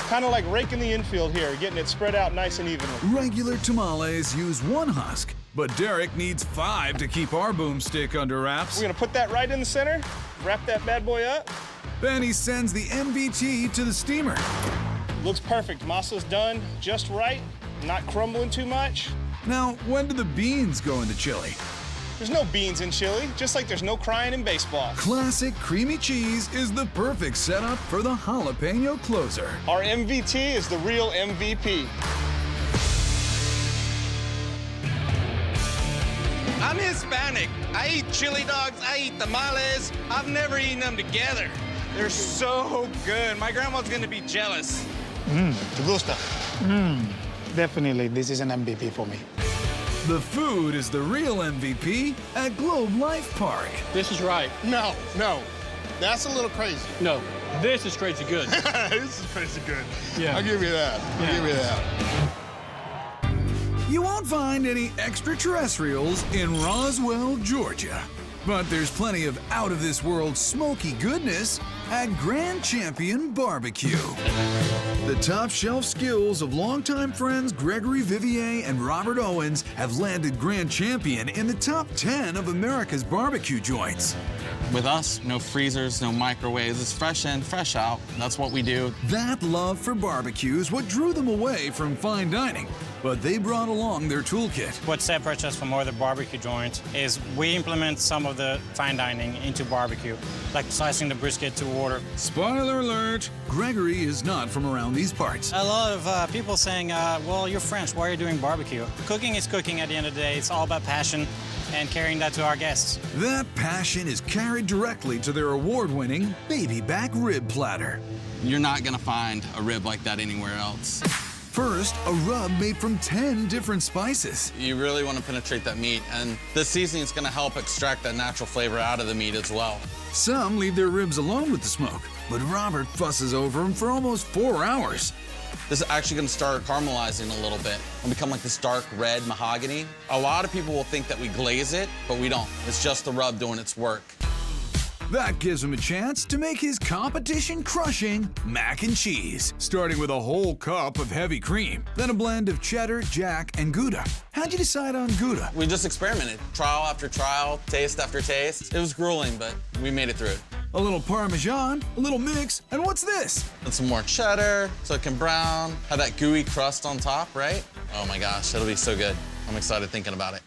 Kind of like raking the infield here, getting it spread out nice and evenly. Regular tamales use 1 husk, but Derek needs 5 to keep our boomstick under wraps. We're gonna put that right in the center, wrap that bad boy up. Then he sends the MVT to the steamer. Looks perfect. Masa's done just right, not crumbling too much. Now, when do the beans go into chili? There's no beans in chili, just like there's no crying in baseball. Classic creamy cheese is the perfect setup for the jalapeno closer. Our MVT is the real MVP. I'm Hispanic. I eat chili dogs, I eat tamales. I've never eaten them together. They're so good. My grandma's gonna be jealous. Te gusta? Definitely, this is an MVP for me. The food is the real MVP at Globe Life Park. This is right. No. That's a little crazy. No, this is crazy good. This is crazy good. Yeah. I'll give you that. I'll give you that. You won't find any extraterrestrials in Roswell, Georgia. But there's plenty of out-of-this-world smoky goodness at Grand Champion Barbecue. The top-shelf skills of longtime friends Gregory Vivier and Robert Owens have landed Grand Champion in the top 10 of America's barbecue joints. With us, no freezers, no microwaves. It's fresh in, fresh out. That's what we do. That love for barbecue is what drew them away from fine dining, but they brought along their toolkit. What separates us from other barbecue joints is we implement some of the fine dining into barbecue, like slicing the brisket to order. Spoiler alert, Gregory is not from around these parts. A lot of people saying, well, you're French, why are you doing barbecue? Cooking is cooking at the end of the day. It's all about passion and carrying that to our guests. That passion is carried directly to their award-winning baby back rib platter. You're not gonna find a rib like that anywhere else. First, a rub made from 10 different spices. You really want to penetrate that meat, and this seasoning is gonna help extract that natural flavor out of the meat as well. Some leave their ribs alone with the smoke, but Robert fusses over them for almost 4 hours. This is actually gonna start caramelizing a little bit and become like this dark red mahogany. A lot of people will think that we glaze it, but we don't. It's just the rub doing its work. That gives him a chance to make his competition-crushing mac and cheese, starting with a whole cup of heavy cream, then a blend of cheddar, jack, and Gouda. How'd you decide on Gouda? We just experimented. Trial after trial, taste after taste. It was grueling, but we made it through it. A little Parmesan, a little mix, and what's this? And some more cheddar, so it can brown, have that gooey crust on top, right? Oh my gosh, it'll be so good. I'm excited thinking about it.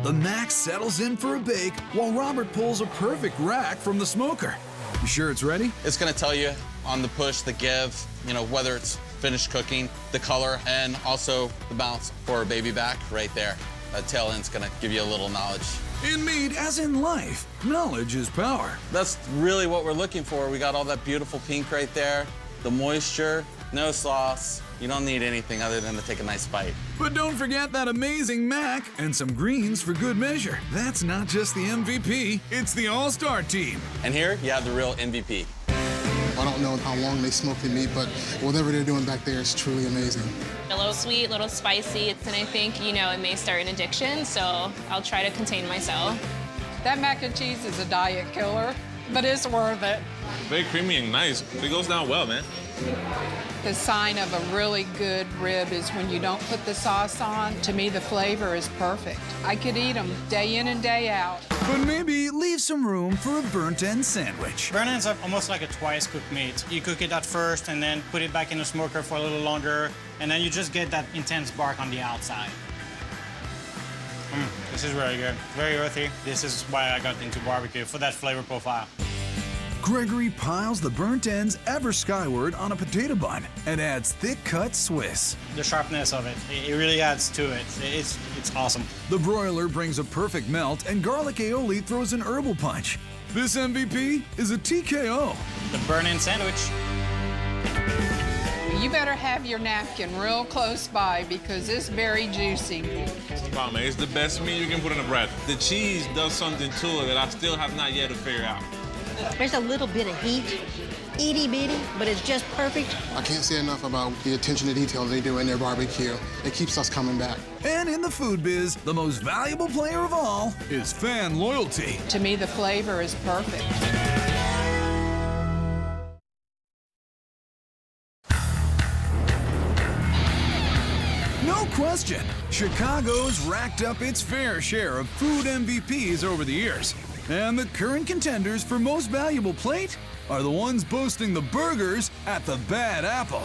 The mac settles in for a bake while Robert pulls a perfect rack from the smoker. You sure it's ready? It's gonna tell you on the push, the give, you know, whether it's finished cooking, the color, and also the bounce for a baby back right there. That tail end's gonna give you a little knowledge. In meat, as in life, knowledge is power. That's really what we're looking for. We got all that beautiful pink right there, the moisture, no sauce. You don't need anything other than to take a nice bite. But don't forget that amazing mac and some greens for good measure. That's not just the MVP, it's the all-star team. And here, you have the real MVP. I don't know how long they smoke the meat, but whatever they're doing back there is truly amazing. A little sweet, a little spicy, and I think, you know, it may start an addiction, so I'll try to contain myself. That mac and cheese is a diet killer, but it's worth it. Very creamy and nice. It goes down well, man. The sign of a really good rib is when you don't put the sauce on. To me, the flavor is perfect. I could eat them day in and day out. But maybe leave some room for a burnt-end sandwich. Burnt ends are almost like a twice-cooked meat. You cook it at first and then put it back in the smoker for a little longer, and then you just get that intense bark on the outside. This is really good. Very earthy. This is why I got into barbecue, for that flavor profile. Gregory piles the burnt ends ever skyward on a potato bun and adds thick-cut Swiss. The sharpness of it, it really adds to it. It's awesome. The broiler brings a perfect melt, and garlic aioli throws an herbal punch. This MVP is a TKO. The burnt-end sandwich. You better have your napkin real close by because it's very juicy. Wow, man, it's the best meat you can put in a bread. The cheese does something to it that I still have not yet to figure out. There's a little bit of heat, itty-bitty, but it's just perfect. I can't say enough about the attention to detail they do in their barbecue. It keeps us coming back. And in the food biz, the most valuable player of all is fan loyalty. To me, the flavor is perfect. No question, Chicago's racked up its fair share of food MVPs over the years. And the current contenders for most valuable plate are the ones boasting the burgers at the Bad Apple.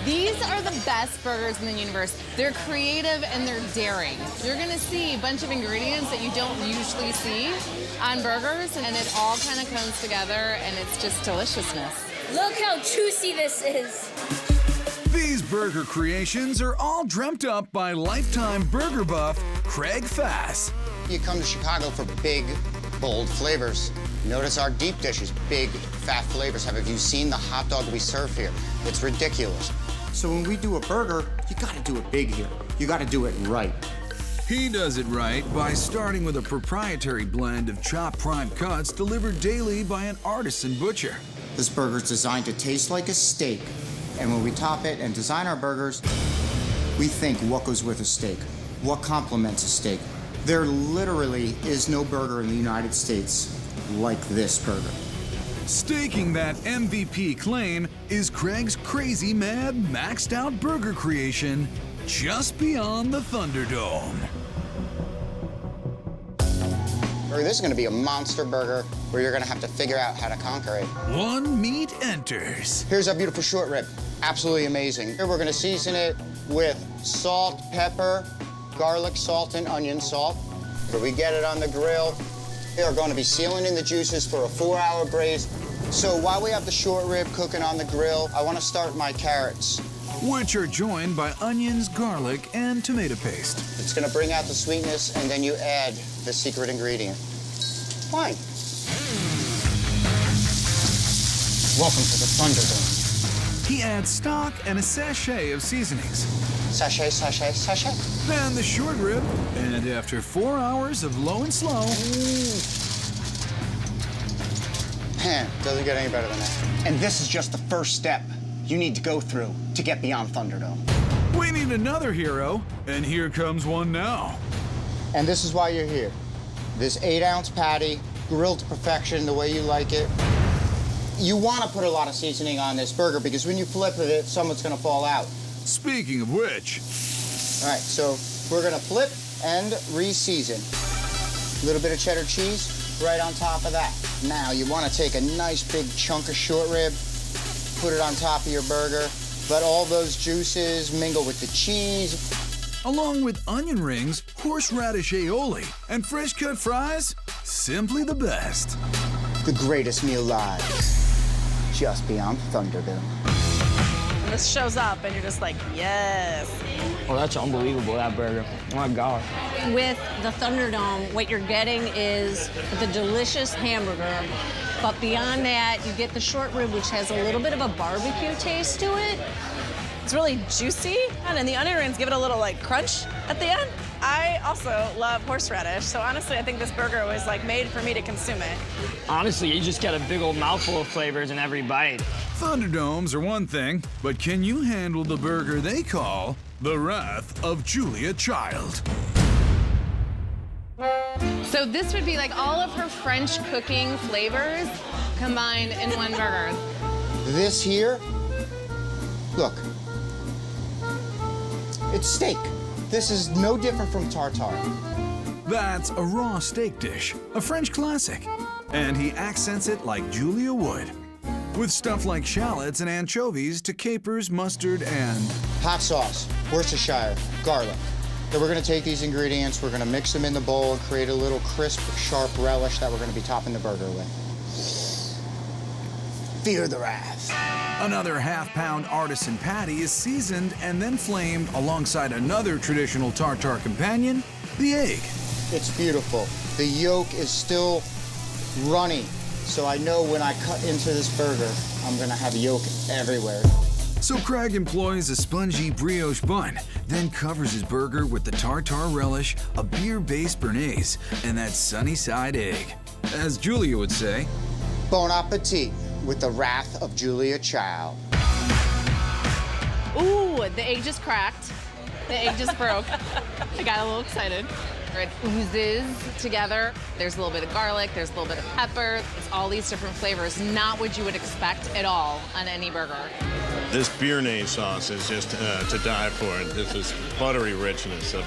These are the best burgers in the universe. They're creative and they're daring. You're gonna see a bunch of ingredients that you don't usually see on burgers, and it all kind of comes together, and it's just deliciousness. Look how juicy this is. These burger creations are all dreamt up by lifetime burger buff Craig Fass. You come to Chicago for big, bold flavors. Notice our deep dishes, big, fat flavors. Have you seen the hot dog we serve here? It's ridiculous. So when we do a burger, you gotta do it big here. You gotta do it right. He does it right by starting with a proprietary blend of chopped prime cuts delivered daily by an artisan butcher. This burger's designed to taste like a steak. And when we top it and design our burgers, we think what goes with a steak, what complements a steak. There literally is no burger in the United States like this burger. Staking that MVP claim is Craig's crazy, mad, maxed out burger creation just beyond the Thunderdome. This is gonna be a monster burger where you're gonna have to figure out how to conquer it. One meat enters. Here's our beautiful short rib. Absolutely amazing. Here we're gonna season it with salt, pepper, garlic salt, and onion salt. But we get it on the grill. We are going to be sealing in the juices for a 4-hour braise. So while we have the short rib cooking on the grill, I want to start my carrots, which are joined by onions, garlic, and tomato paste. It's going to bring out the sweetness, and then you add the secret ingredient, wine. Welcome to the Thunderdome. He adds stock and a sachet of seasonings. Sachet, sachet, sachet. Then the short rib, and after 4 hours of low and slow... Man, doesn't get any better than that. And this is just the first step you need to go through to get beyond Thunderdome. We need another hero, and here comes one now. And this is why you're here. This 8-ounce patty, grilled to perfection the way you like it. You want to put a lot of seasoning on this burger because when you flip it, some of it's going to fall out. Speaking of which. All right, so we're going to flip and re-season. A little bit of cheddar cheese right on top of that. Now, you want to take a nice big chunk of short rib, put it on top of your burger, let all those juices mingle with the cheese. Along with onion rings, horseradish aioli, and fresh cut fries, simply the best. The greatest meal live, just beyond Thunderdome. And this shows up and you're just like, yes. Oh, that's unbelievable, that burger. Oh my God. With the Thunderdome, what you're getting is the delicious hamburger, but beyond that, you get the short rib, which has a little bit of a barbecue taste to it. It's really juicy, and the onion rings give it a little like crunch at the end. I also love horseradish, so honestly, I think this burger was like made for me to consume it. Honestly, you just get a big old mouthful of flavors in every bite. Thunderdomes are one thing, but can you handle the burger they call the Wrath of Julia Child? So this would be like all of her French cooking flavors combined in one burger. This here, look, it's steak. This is no different from tartare. That's a raw steak dish, a French classic. And he accents it like Julia would, with stuff like shallots and anchovies to capers, mustard, and... hot sauce, Worcestershire, garlic. Then we're gonna take these ingredients, we're gonna mix them in the bowl and create a little crisp, sharp relish that we're gonna be topping the burger with. Fear the wrath. Another half-pound artisan patty is seasoned and then flamed alongside another traditional tartare companion, the egg. It's beautiful. The yolk is still runny, so I know when I cut into this burger, I'm gonna have yolk everywhere. So Craig employs a spongy brioche bun, then covers his burger with the tartare relish, a beer-based béarnaise, and that sunny side egg. As Julia would say, bon appetit with the Wrath of Julia Child. Ooh, the egg just cracked. The egg just broke. I got a little excited. It oozes together. There's a little bit of garlic, there's a little bit of pepper. It's all these different flavors, not what you would expect at all on any burger. This béarnaise sauce is just to die for. This is buttery richness of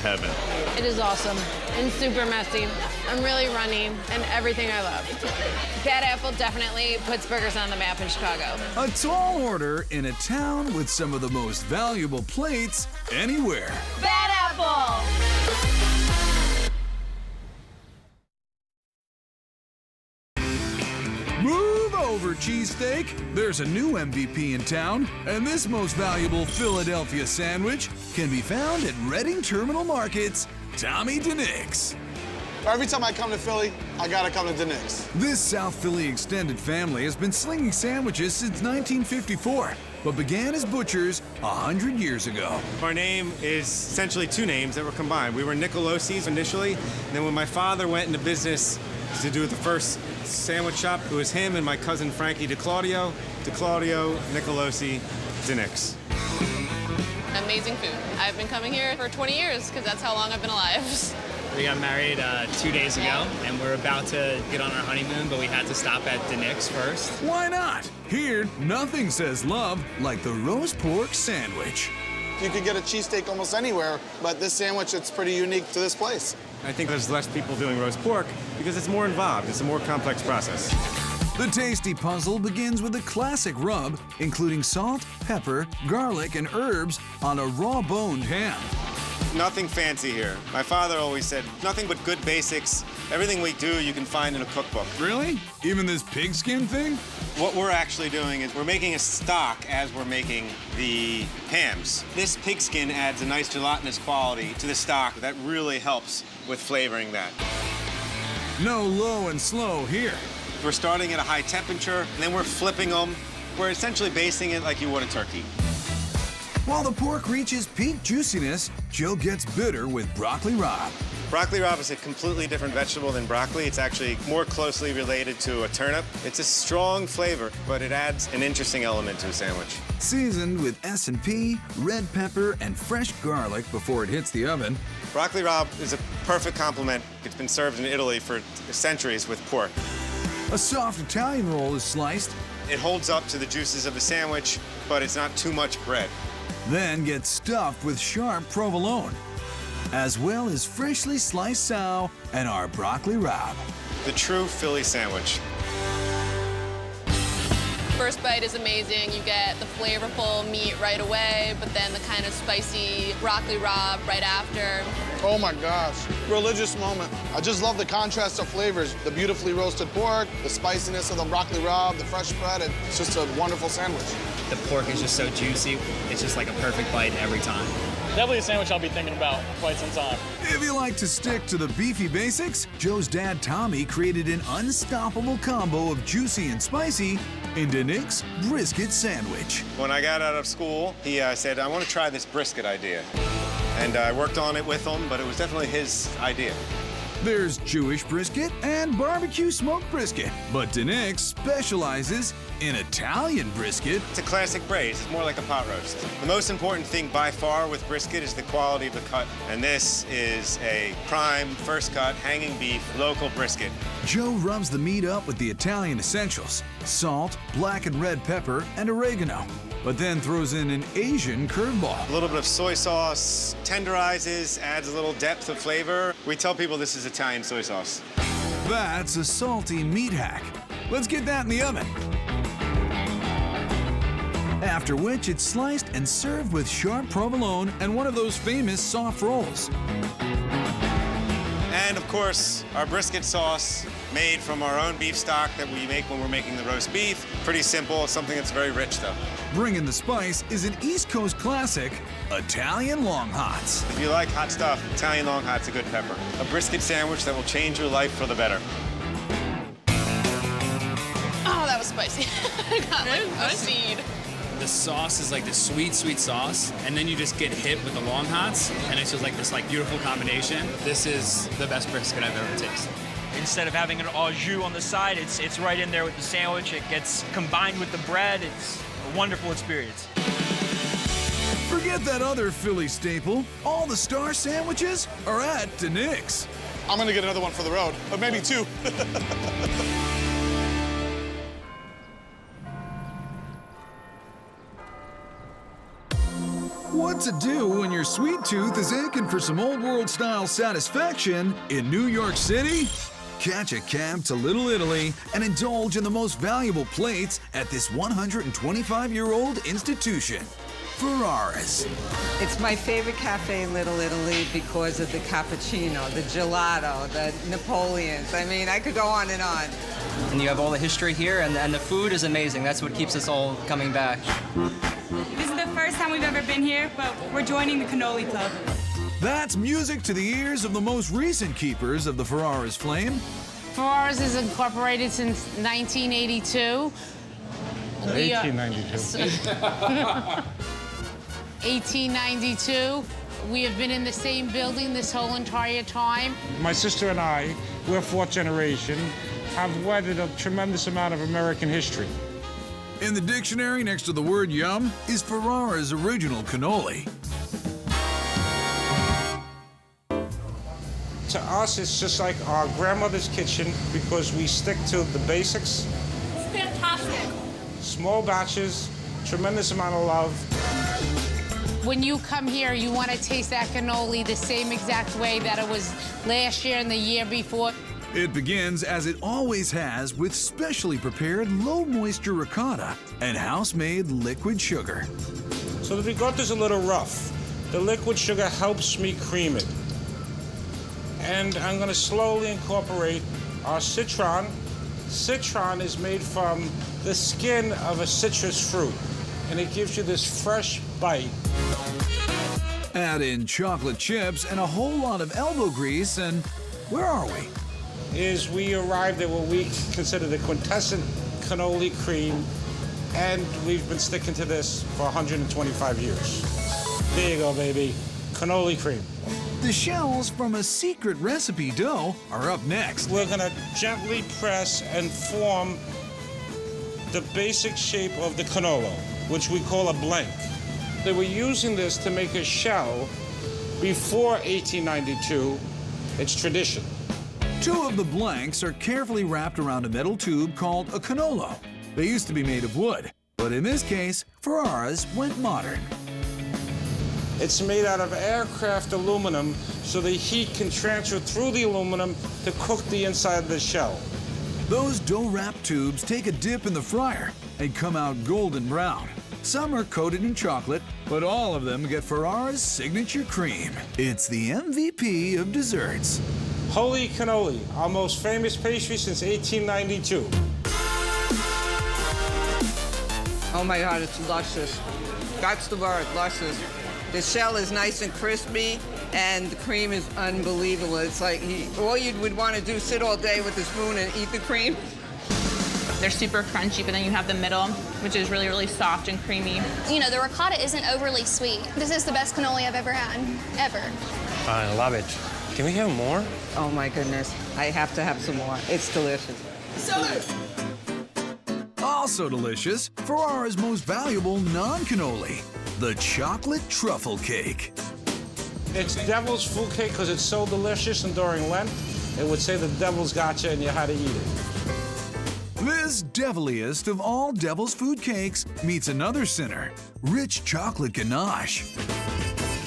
heaven. It is awesome and super messy. I'm really running and everything I love. Bad Apple definitely puts burgers on the map in Chicago. A tall order in a town with some of the most valuable plates anywhere. Bad Apple! Move over, cheesesteak. There's a new MVP in town, and this most valuable Philadelphia sandwich can be found at Reading Terminal Market's Tommy DeNick's. Every time I come to Philly, I gotta come to DeNick's. This South Philly extended family has been slinging sandwiches since 1954, but began as butchers 100 years ago. Our name is essentially two names that were combined. We were Nicolosi's initially, and then when my father went into business to do the first sandwich shop, it was him and my cousin Frankie DeClaudio, Nicolosi, DeNick's. Amazing food. I've been coming here for 20 years because that's how long I've been alive. We got married 2 days ago, and we're about to get on our honeymoon, but we had to stop at DeNick's first. Why not? Here, nothing says love like the roast pork sandwich. You could get a cheesesteak almost anywhere, but this sandwich, it's pretty unique to this place. I think there's less people doing roast pork because it's more involved. It's a more complex process. The tasty puzzle begins with a classic rub, including salt, pepper, garlic, and herbs on a raw-boned ham. Nothing fancy here. My father always said, nothing but good basics. Everything we do, you can find in a cookbook. Really? Even this pigskin thing? What we're actually doing is we're making a stock as we're making the hams. This pigskin adds a nice gelatinous quality to the stock that really helps with flavoring that. No low and slow here. We're starting at a high temperature, and then we're flipping them. We're essentially basting it like you would a turkey. While the pork reaches peak juiciness, Joe gets bitter with broccoli rabe. Broccoli rabe is a completely different vegetable than broccoli. It's actually more closely related to a turnip. It's a strong flavor, but it adds an interesting element to a sandwich. Seasoned with S&P, red pepper, and fresh garlic before it hits the oven. Broccoli rabe is a perfect complement. It's been served in Italy for centuries with pork. A soft Italian roll is sliced. It holds up to the juices of the sandwich, but it's not too much bread. Then gets stuffed with sharp provolone, as well as freshly sliced sow and our broccoli rabe. The true Philly sandwich. First bite is amazing. You get the flavorful meat right away, but then the kind of spicy broccoli rabe right after. Oh my gosh, religious moment. I just love the contrast of flavors. The beautifully roasted pork, the spiciness of the broccoli rabe, the fresh bread. It's just a wonderful sandwich. The pork is just so juicy. It's just like a perfect bite every time. Definitely a sandwich I'll be thinking about for quite some time. If you like to stick to the beefy basics, Joe's dad Tommy created an unstoppable combo of juicy and spicy in DeNick's brisket sandwich. When I got out of school, he said, I want to try this brisket idea. And I worked on it with him, but it was definitely his idea. There's Jewish brisket and barbecue smoked brisket, but DeNick's specializes in Italian brisket. It's a classic braise. It's more like a pot roast. The most important thing by far with brisket is the quality of the cut, and this is a prime, first cut, hanging beef, local brisket. Joe rubs the meat up with the Italian essentials, salt, black and red pepper, and oregano, but then throws in an Asian curveball. A little bit of soy sauce, tenderizes, adds a little depth of flavor. We tell people this is Italian soy sauce. That's a salty meat hack. Let's get that in the oven. After which it's sliced and served with sharp provolone and one of those famous soft rolls. And of course, our brisket sauce made from our own beef stock that we make when we're making the roast beef. Pretty simple, something that's very rich though. Bringing the spice is an East Coast classic, Italian long hots. If you like hot stuff, Italian long hot's a good pepper. A brisket sandwich that will change your life for the better. Oh, that was spicy. I got like a seed. The sauce is like this sweet, sweet sauce, and then you just get hit with the long hots, and it's just like this like beautiful combination. This is the best brisket I've ever tasted. Instead of having an au jus on the side, it's right in there with the sandwich. It gets combined with the bread. It's a wonderful experience. Forget that other Philly staple. All the star sandwiches are at DeNick's. I'm gonna get another one for the road, but maybe two. What to do when your sweet tooth is aching for some old world style satisfaction in New York City? Catch a cab to Little Italy and indulge in the most valuable plates at this 125-year-old institution, Ferraris. It's my favorite cafe in Little Italy because of the cappuccino, the gelato, the Napoleons. I mean, I could go on and on. And you have all the history here, and the food is amazing. That's what keeps us all coming back. This is the first time we've ever been here, but we're joining the Cannoli Club. That's music to the ears of the most recent keepers of the Ferraris flame. Ferraris is incorporated since 1982. 1892. We have been in the same building this whole entire time. My sister and I, we're fourth generation, have weathered a tremendous amount of American history. In the dictionary next to the word yum is Ferrara's original cannoli. To us, it's just like our grandmother's kitchen because we stick to the basics. It's fantastic. Small batches, tremendous amount of love. When you come here, you want to taste that cannoli the same exact way that it was last year and the year before. It begins, as it always has, with specially prepared low-moisture ricotta and house-made liquid sugar. So the ricotta's a little rough. The liquid sugar helps me cream it. And I'm going to slowly incorporate our citron. Citron is made from the skin of a citrus fruit, and it gives you this fresh bite. Add in chocolate chips and a whole lot of elbow grease, and where are we? We arrived at what we consider the quintessent cannoli cream, and we've been sticking to this for 125 years. There you go, baby. Cannoli cream. The shells from a secret recipe dough are up next. We're gonna gently press and form the basic shape of the cannolo, which we call a blank. They were using this to make a shell before 1892. It's tradition. Two of the blanks are carefully wrapped around a metal tube called a cannolo. They used to be made of wood, but in this case, Ferraris went modern. It's made out of aircraft aluminum, so the heat can transfer through the aluminum to cook the inside of the shell. Those dough-wrapped tubes take a dip in the fryer and come out golden brown. Some are coated in chocolate, but all of them get Ferrara's signature cream. It's the MVP of desserts. Holy cannoli, our most famous pastry since 1892. Oh my God, it's luscious. That's the word, luscious. The shell is nice and crispy, and the cream is unbelievable. It's like all you would want to do, sit all day with a spoon and eat the cream. They're super crunchy, but then you have the middle, which is really, really soft and creamy. You know, the ricotta isn't overly sweet. This is the best cannoli I've ever had, ever. I love it. Can we have more? Oh my goodness, I have to have some more. It's delicious. Also delicious, Ferrara's most valuable non-cannoli, the chocolate truffle cake. It's devil's food cake because it's so delicious, and during Lent, it would say the devil's got you and you had to eat it. This deviliest of all devil's food cakes meets another sinner, rich chocolate ganache.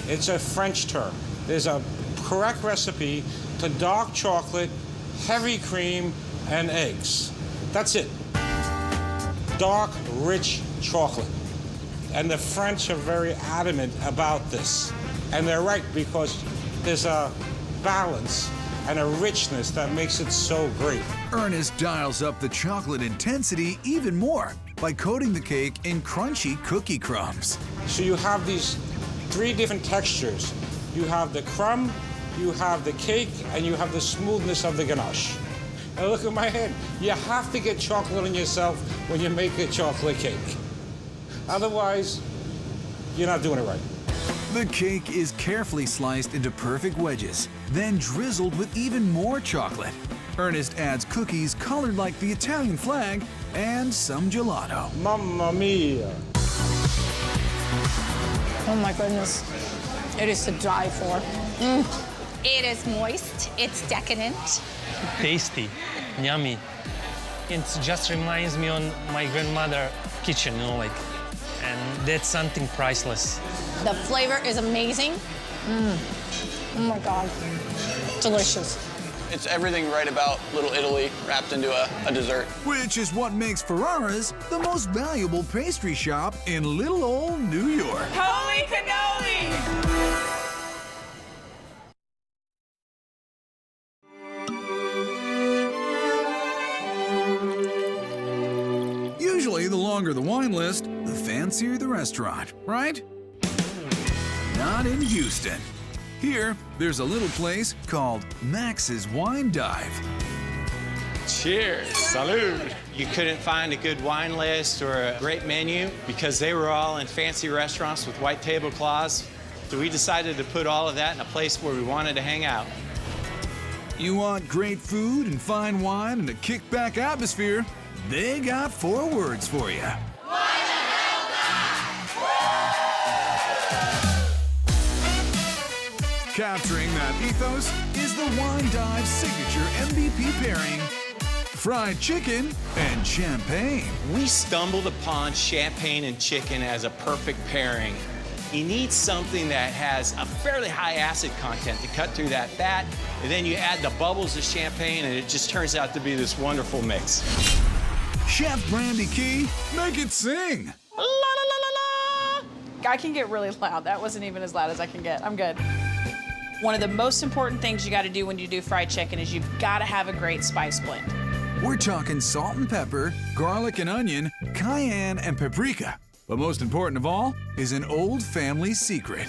It's a French term. There's a correct recipe to dark chocolate, heavy cream, and eggs. That's it. Dark, rich chocolate. And the French are very adamant about this. And they're right, because there's a balance and a richness that makes it so great. Ernest dials up the chocolate intensity even more by coating the cake in crunchy cookie crumbs. So you have these three different textures. You have the crumb, you have the cake, and you have the smoothness of the ganache. And look at my hand. You have to get chocolate on yourself when you make a chocolate cake. Otherwise, you're not doing it right. The cake is carefully sliced into perfect wedges, then drizzled with even more chocolate. Ernest adds cookies colored like the Italian flag and some gelato. Mamma mia! Oh my goodness. It is to die for. It is moist, it's decadent. Tasty, yummy. It just reminds me on my grandmother's kitchen, and that's something priceless. The flavor is amazing. Oh my God, delicious. It's everything right about Little Italy wrapped into a dessert. Which is what makes Ferrara's the most valuable pastry shop in little old New York. Holy cannoli! Usually, the longer the wine list, the fancier the restaurant, right? Not in Houston. Here, there's a little place called Max's Wine Dive. Cheers. Salud. You couldn't find a good wine list or a great menu because they were all in fancy restaurants with white tablecloths. So we decided to put all of that in a place where we wanted to hang out. You want great food and fine wine and a kickback atmosphere? They got 4 words for you. Capturing that ethos is the Wine Dive's signature MVP pairing, fried chicken and champagne. We stumbled upon champagne and chicken as a perfect pairing. You need something that has a fairly high acid content to cut through that fat, and then you add the bubbles of champagne, and it just turns out to be this wonderful mix. Chef Brandy Key, make it sing. La la la la la! I can get really loud. That wasn't even as loud as I can get. I'm good. One of the most important things you got to do when you do fried chicken is you've got to have a great spice blend. We're talking salt and pepper, garlic and onion, cayenne and paprika. But most important of all is an old family secret.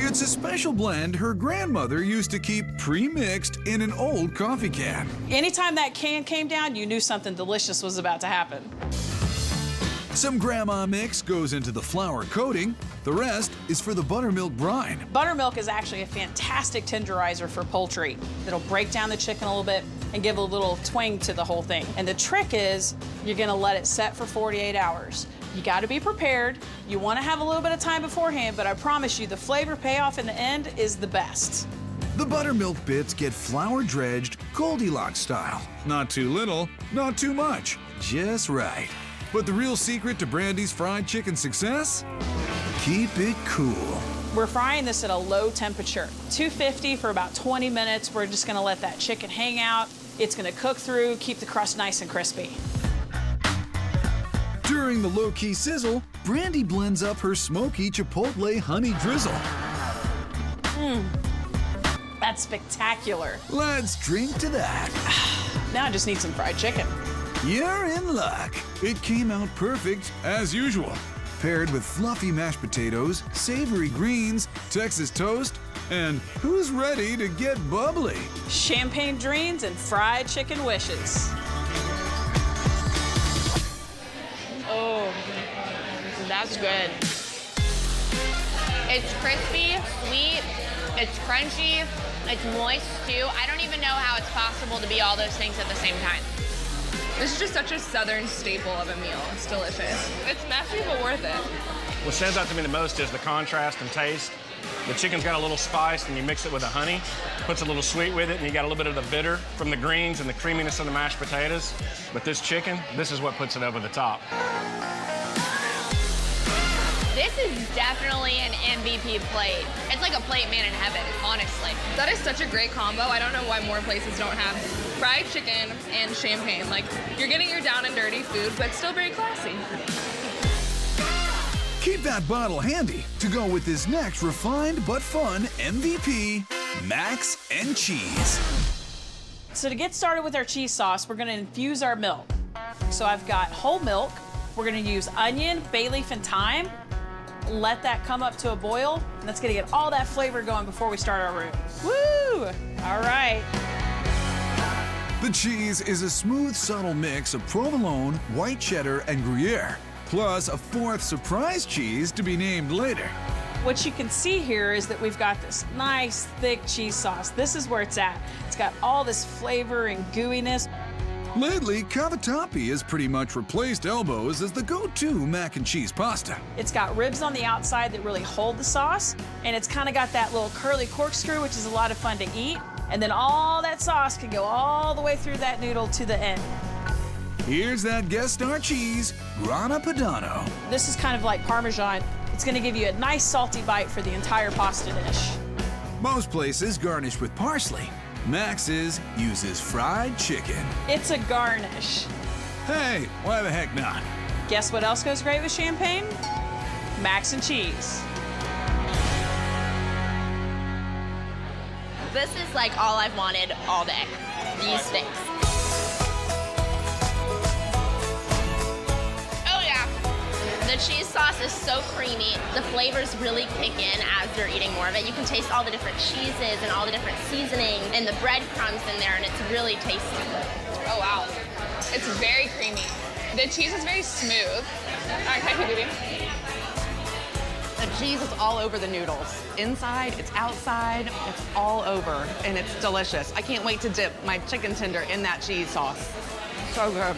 It's a special blend her grandmother used to keep pre-mixed in an old coffee can. Anytime that can came down, you knew something delicious was about to happen. Some grandma mix goes into the flour coating. The rest is for the buttermilk brine. Buttermilk is actually a fantastic tenderizer for poultry. It'll break down the chicken a little bit and give a little twang to the whole thing. And the trick is you're gonna let it set for 48 hours. You gotta be prepared. You wanna have a little bit of time beforehand, but I promise you the flavor payoff in the end is the best. The buttermilk bits get flour dredged Goldilocks style. Not too little, not too much, just right. But the real secret to Brandy's fried chicken success? Keep it cool. We're frying this at a low temperature, 250 for about 20 minutes. We're just gonna let that chicken hang out. It's gonna cook through, keep the crust nice and crispy. During the low-key sizzle, Brandy blends up her smoky chipotle honey drizzle. That's spectacular. Let's drink to that. Now I just need some fried chicken. You're in luck. It came out perfect, as usual. Paired with fluffy mashed potatoes, savory greens, Texas toast, and who's ready to get bubbly? Champagne dreams and fried chicken wishes. Oh, that's good. It's crispy, sweet, it's crunchy, it's moist too. I don't even know how it's possible to be all those things at the same time. This is just such a southern staple of a meal. It's delicious. It's messy, but worth it. What stands out to me the most is the contrast and taste. The chicken's got a little spice, and you mix it with the honey, puts a little sweet with it, and you got a little bit of the bitter from the greens and the creaminess of the mashed potatoes. But this chicken, this is what puts it over the top. This is definitely an MVP plate. It's like a plate made in heaven, honestly. That is such a great combo. I don't know why more places don't have fried chicken and champagne. Like, you're getting your down and dirty food, but still very classy. Keep that bottle handy to go with this next refined but fun MVP, Max and Cheese. So to get started with our cheese sauce, we're gonna infuse our milk. So I've got whole milk. We're gonna use onion, bay leaf, and thyme. Let that come up to a boil. And that's gonna get all that flavor going before we start our roux. Woo! All right. The cheese is a smooth, subtle mix of provolone, white cheddar, and Gruyere, plus a fourth surprise cheese to be named later. What you can see here is that we've got this nice, thick cheese sauce. This is where it's at. It's got all this flavor and gooiness. Lately, cavatappi has pretty much replaced elbows as the go-to mac and cheese pasta. It's got ribs on the outside that really hold the sauce, and it's kind of got that little curly corkscrew, which is a lot of fun to eat. And then all that sauce can go all the way through that noodle to the end. Here's that guest star cheese, Grana Padano. This is kind of like Parmesan It's gonna give you a nice salty bite for the entire pasta dish. Most places garnish with parsley. Max's uses fried chicken. It's a garnish. Hey, why the heck not? Guess what else goes great with champagne? Mac and cheese. This is like all I've wanted all day. These things. Oh yeah. The cheese sauce is so creamy. The flavors really kick in as you're eating more of it. You can taste all the different cheeses and all the different seasoning and the breadcrumbs in there, and it's really tasty. Oh wow. It's very creamy. The cheese is very smooth. All right, can I keep eating? The cheese is all over the noodles. Inside, it's outside, it's all over, and it's delicious. I can't wait to dip my chicken tender in that cheese sauce. So good.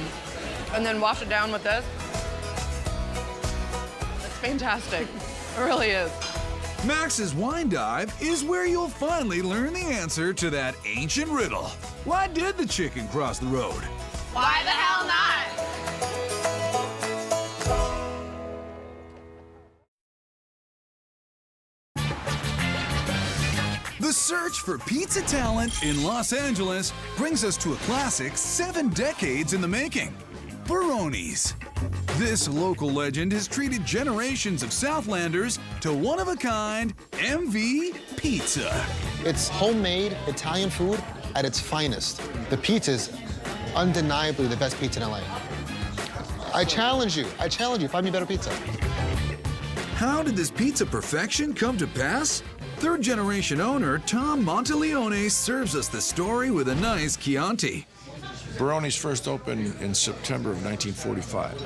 And then wash it down with this. It's fantastic. It really is. Max's Wine Dive is where you'll finally learn the answer to that ancient riddle. Why did the chicken cross the road? Why the hell not? The search for pizza talent in Los Angeles brings us to a classic 7 decades in the making, Baroni's. This local legend has treated generations of Southlanders to one-of-a-kind MV pizza. It's homemade Italian food at its finest. The pizza's undeniably the best pizza in LA. I challenge you, find me better pizza. How did this pizza perfection come to pass? Third-generation owner Tom Monteleone serves us the story with a nice Chianti. Baroni's first opened in September of 1945.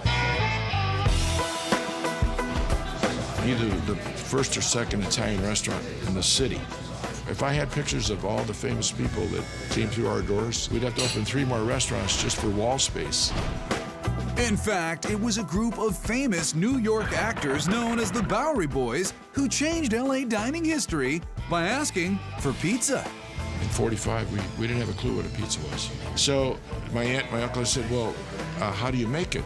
Either the first or second Italian restaurant in the city. If I had pictures of all the famous people that came through our doors, we'd have to open 3 more restaurants just for wall space. In fact, it was a group of famous New York actors known as the Bowery Boys who changed LA dining history by asking for pizza. In 45, we didn't have a clue what a pizza was. So my aunt, my uncle said, well, how do you make it?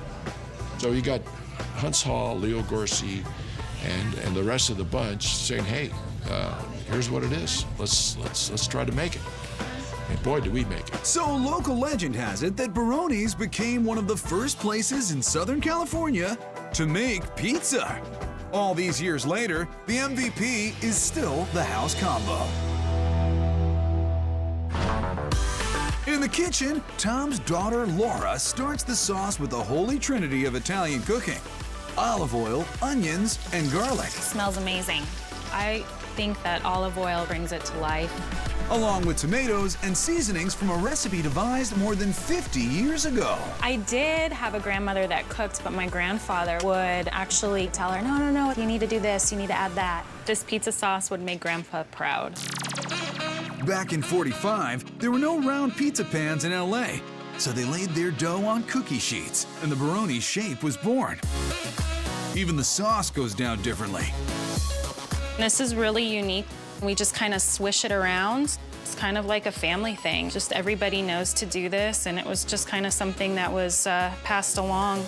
So you got Hunts Hall, Leo Gorsi, and the rest of the bunch saying, hey, here's what it is. Let's try to make it. And boy, did we make it. So local legend has it that Baroni's became one of the first places in Southern California to make pizza. All these years later, the MVP is still the house combo. In the kitchen, Tom's daughter Laura starts the sauce with the holy trinity of Italian cooking: olive oil, onions, and garlic. It smells amazing. I think that olive oil brings it to life. Along with tomatoes and seasonings from a recipe devised more than 50 years ago. I did have a grandmother that cooked, but my grandfather would actually tell her, no, you need to do this, you need to add that. This pizza sauce would make Grandpa proud. Back in '45, there were no round pizza pans in LA, so they laid their dough on cookie sheets, and the Baroni shape was born. Even the sauce goes down differently. This is really unique. We just kind of swish it around. It's kind of like a family thing. Just everybody knows to do this, and it was just kind of something that was passed along.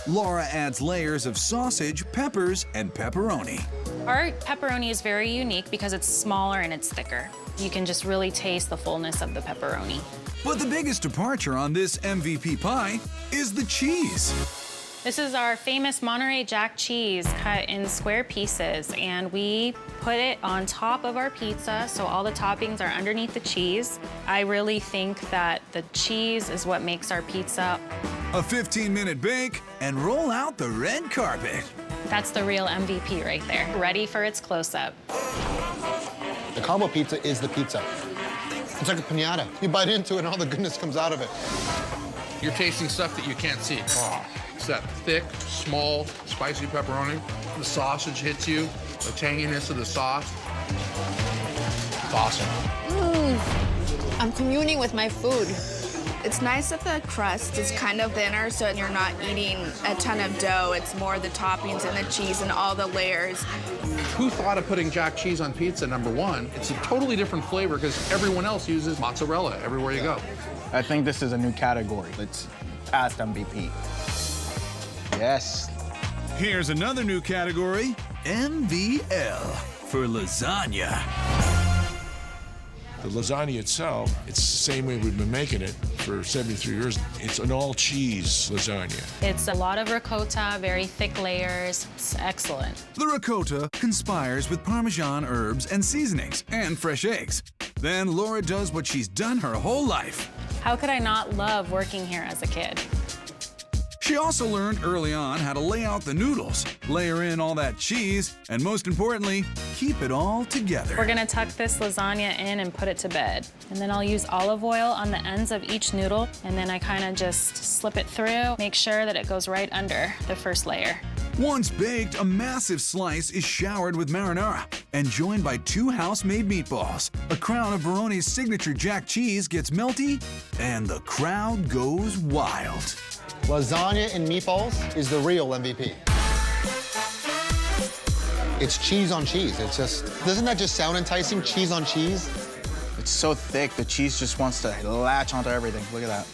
Laura adds layers of sausage, peppers, and pepperoni. Our pepperoni is very unique because it's smaller and it's thicker. You can just really taste the fullness of the pepperoni. But the biggest departure on this MVP pie is the cheese. This is our famous Monterey Jack cheese cut in square pieces, and we put it on top of our pizza, so all the toppings are underneath the cheese. I really think that the cheese is what makes our pizza. A 15-minute bake and roll out the red carpet. That's the real MVP right there, ready for its close-up. The combo pizza is the pizza. It's like a piñata. You bite into it and all the goodness comes out of it. You're tasting stuff that you can't see. Oh, it's that thick, small, spicy pepperoni. The sausage hits you, the tanginess of the sauce. It's awesome. I'm communing with my food. It's nice that the crust is kind of thinner, so you're not eating a ton of dough. It's more the toppings and the cheese and all the layers. Who thought of putting Jack cheese on pizza, number one? It's a totally different flavor because everyone else uses mozzarella everywhere you go. I think this is a new category. It's past MVP. Yes. Here's another new category, MVL, for lasagna. The lasagna itself, it's the same way we've been making it for 73 years. It's an all-cheese lasagna. It's a lot of ricotta, very thick layers. It's excellent. The ricotta conspires with Parmesan herbs and seasonings and fresh eggs. Then Laura does what she's done her whole life. How could I not love working here as a kid? She also learned early on how to lay out the noodles, layer in all that cheese, and most importantly, keep it all together. We're gonna tuck this lasagna in and put it to bed. And then I'll use olive oil on the ends of each noodle, and then I kind of just slip it through, make sure that it goes right under the first layer. Once baked, a massive slice is showered with marinara and joined by 2 house-made meatballs. A crown of Baroni's signature jack cheese gets melty, and the crowd goes wild. Lasagna and meatballs is the real MVP. It's cheese on cheese. It's just, doesn't that just sound enticing? Cheese on cheese? It's so thick, the cheese just wants to latch onto everything. Look at that.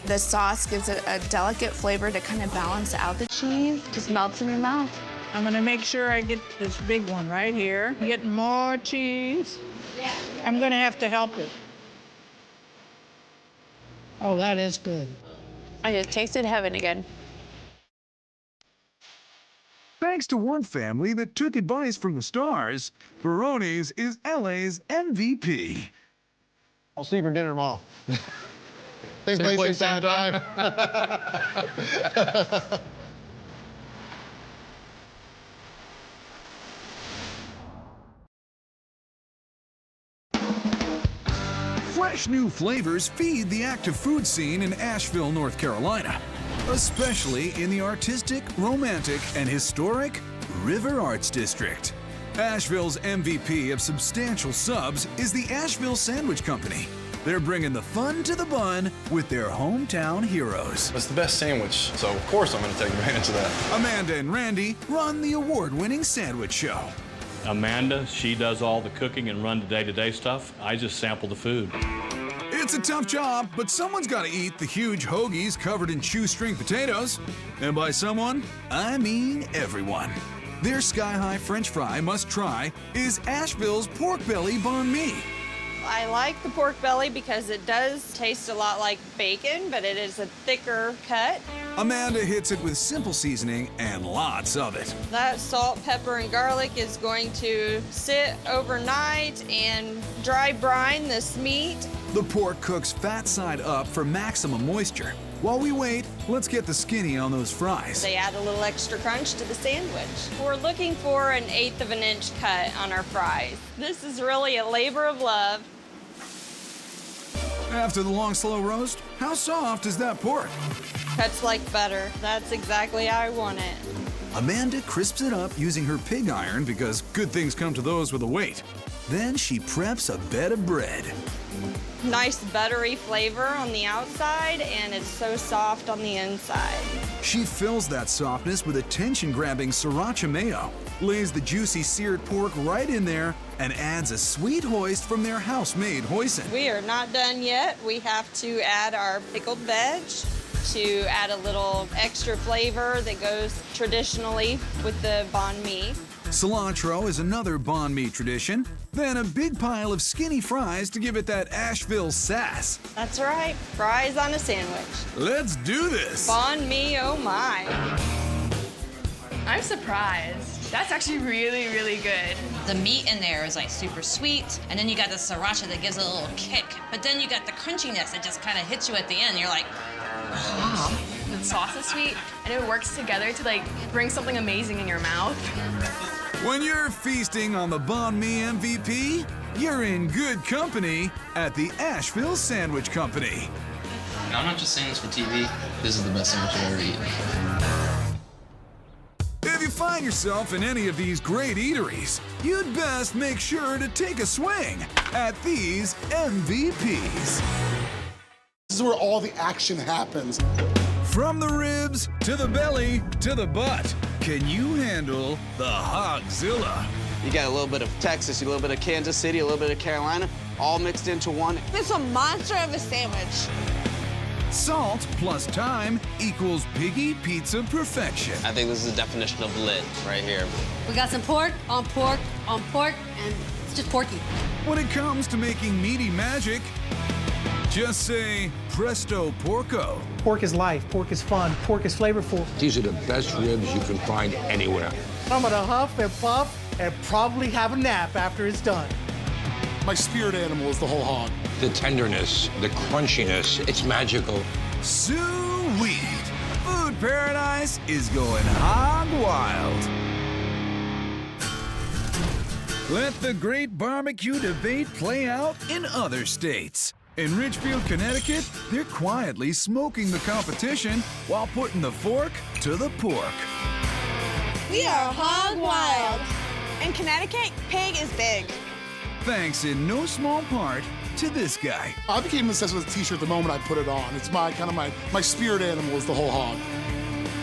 The sauce gives it a delicate flavor to kind of balance out the cheese. Just melts in your mouth. I'm gonna make sure I get this big one right here. Get more cheese. I'm gonna have to help it. Oh, that is good. I just tasted heaven again. Thanks to one family that took advice from the stars, Baroni's is LA's MVP. I'll see you for dinner tomorrow. Same place, same time. Fresh new flavors feed the active food scene in Asheville, North Carolina, especially in the artistic, romantic, and historic River Arts District. Asheville's MVP of substantial subs is the Asheville Sandwich Company. They're bringing the fun to the bun with their hometown heroes. It's the best sandwich, so of course I'm going to take advantage of that. Amanda and Randy run the award-winning sandwich show. Amanda, she does all the cooking and run the day-to-day stuff. I just sample the food. It's a tough job, but someone's got to eat the huge hoagies covered in shoestring potatoes. And by someone, I mean everyone. Their sky-high French fry must-try is Asheville's pork belly banh mi. I like the pork belly because it does taste a lot like bacon, but it is a thicker cut. Amanda hits it with simple seasoning and lots of it. That salt, pepper, and garlic is going to sit overnight and dry brine this meat. The pork cooks fat side up for maximum moisture. While we wait, let's get the skinny on those fries. They add a little extra crunch to the sandwich. We're looking for an 1/8 of an inch cut on our fries. This is really a labor of love. After the long, slow roast, how soft is that pork? Cuts like butter. That's exactly how I want it. Amanda crisps it up using her pig iron because good things come to those with a weight. Then she preps a bed of bread. Nice buttery flavor on the outside, and it's so soft on the inside. She fills that softness with a tension-grabbing sriracha mayo, lays the juicy seared pork right in there, and adds a sweet hoist from their house-made hoisin. We are not done yet. We have to add our pickled veg to add a little extra flavor that goes traditionally with the banh mi. Cilantro is another banh mi tradition. Then a big pile of skinny fries to give it that Asheville sass. That's right, fries on a sandwich. Let's do this. Banh mi, oh my. I'm surprised. That's actually really, really good. The meat in there is like super sweet, and then you got the sriracha that gives it a little kick, but then you got the crunchiness that just kind of hits you at the end. You're like, oh. The sauce is sweet, and it works together to like bring something amazing in your mouth. When you're feasting on the banh mi MVP, you're in good company at the Asheville Sandwich Company. And I'm not just saying this for TV. This is the best sandwich I've ever eaten. If you find yourself in any of these great eateries, you'd best make sure to take a swing at these MVPs. This is where all the action happens. From the ribs, to the belly, to the butt, can you handle the Hogzilla? You got a little bit of Texas, a little bit of Kansas City, a little bit of Carolina, all mixed into one. It's a monster of a sandwich. Salt plus time equals Piggy Pizza perfection. I think this is the definition of lit right here. We got some pork, on pork, on pork, and it's just porky. When it comes to making meaty magic, just say presto porco. Pork is life, pork is fun, pork is flavorful. These are the best ribs you can find anywhere. I'm gonna huff and puff and probably have a nap after it's done. My spirit animal is the whole hog. The tenderness, the crunchiness, it's magical. Sweet. Food Paradise is going hog wild. Let the great barbecue debate play out in other states. In Ridgefield, Connecticut, they're quietly smoking the competition while putting the fork to the pork. We are hog wild. In Connecticut, pig is big. Thanks in no small part to this guy. I became obsessed with a t-shirt the moment I put it on. It's my spirit animal is the whole hog.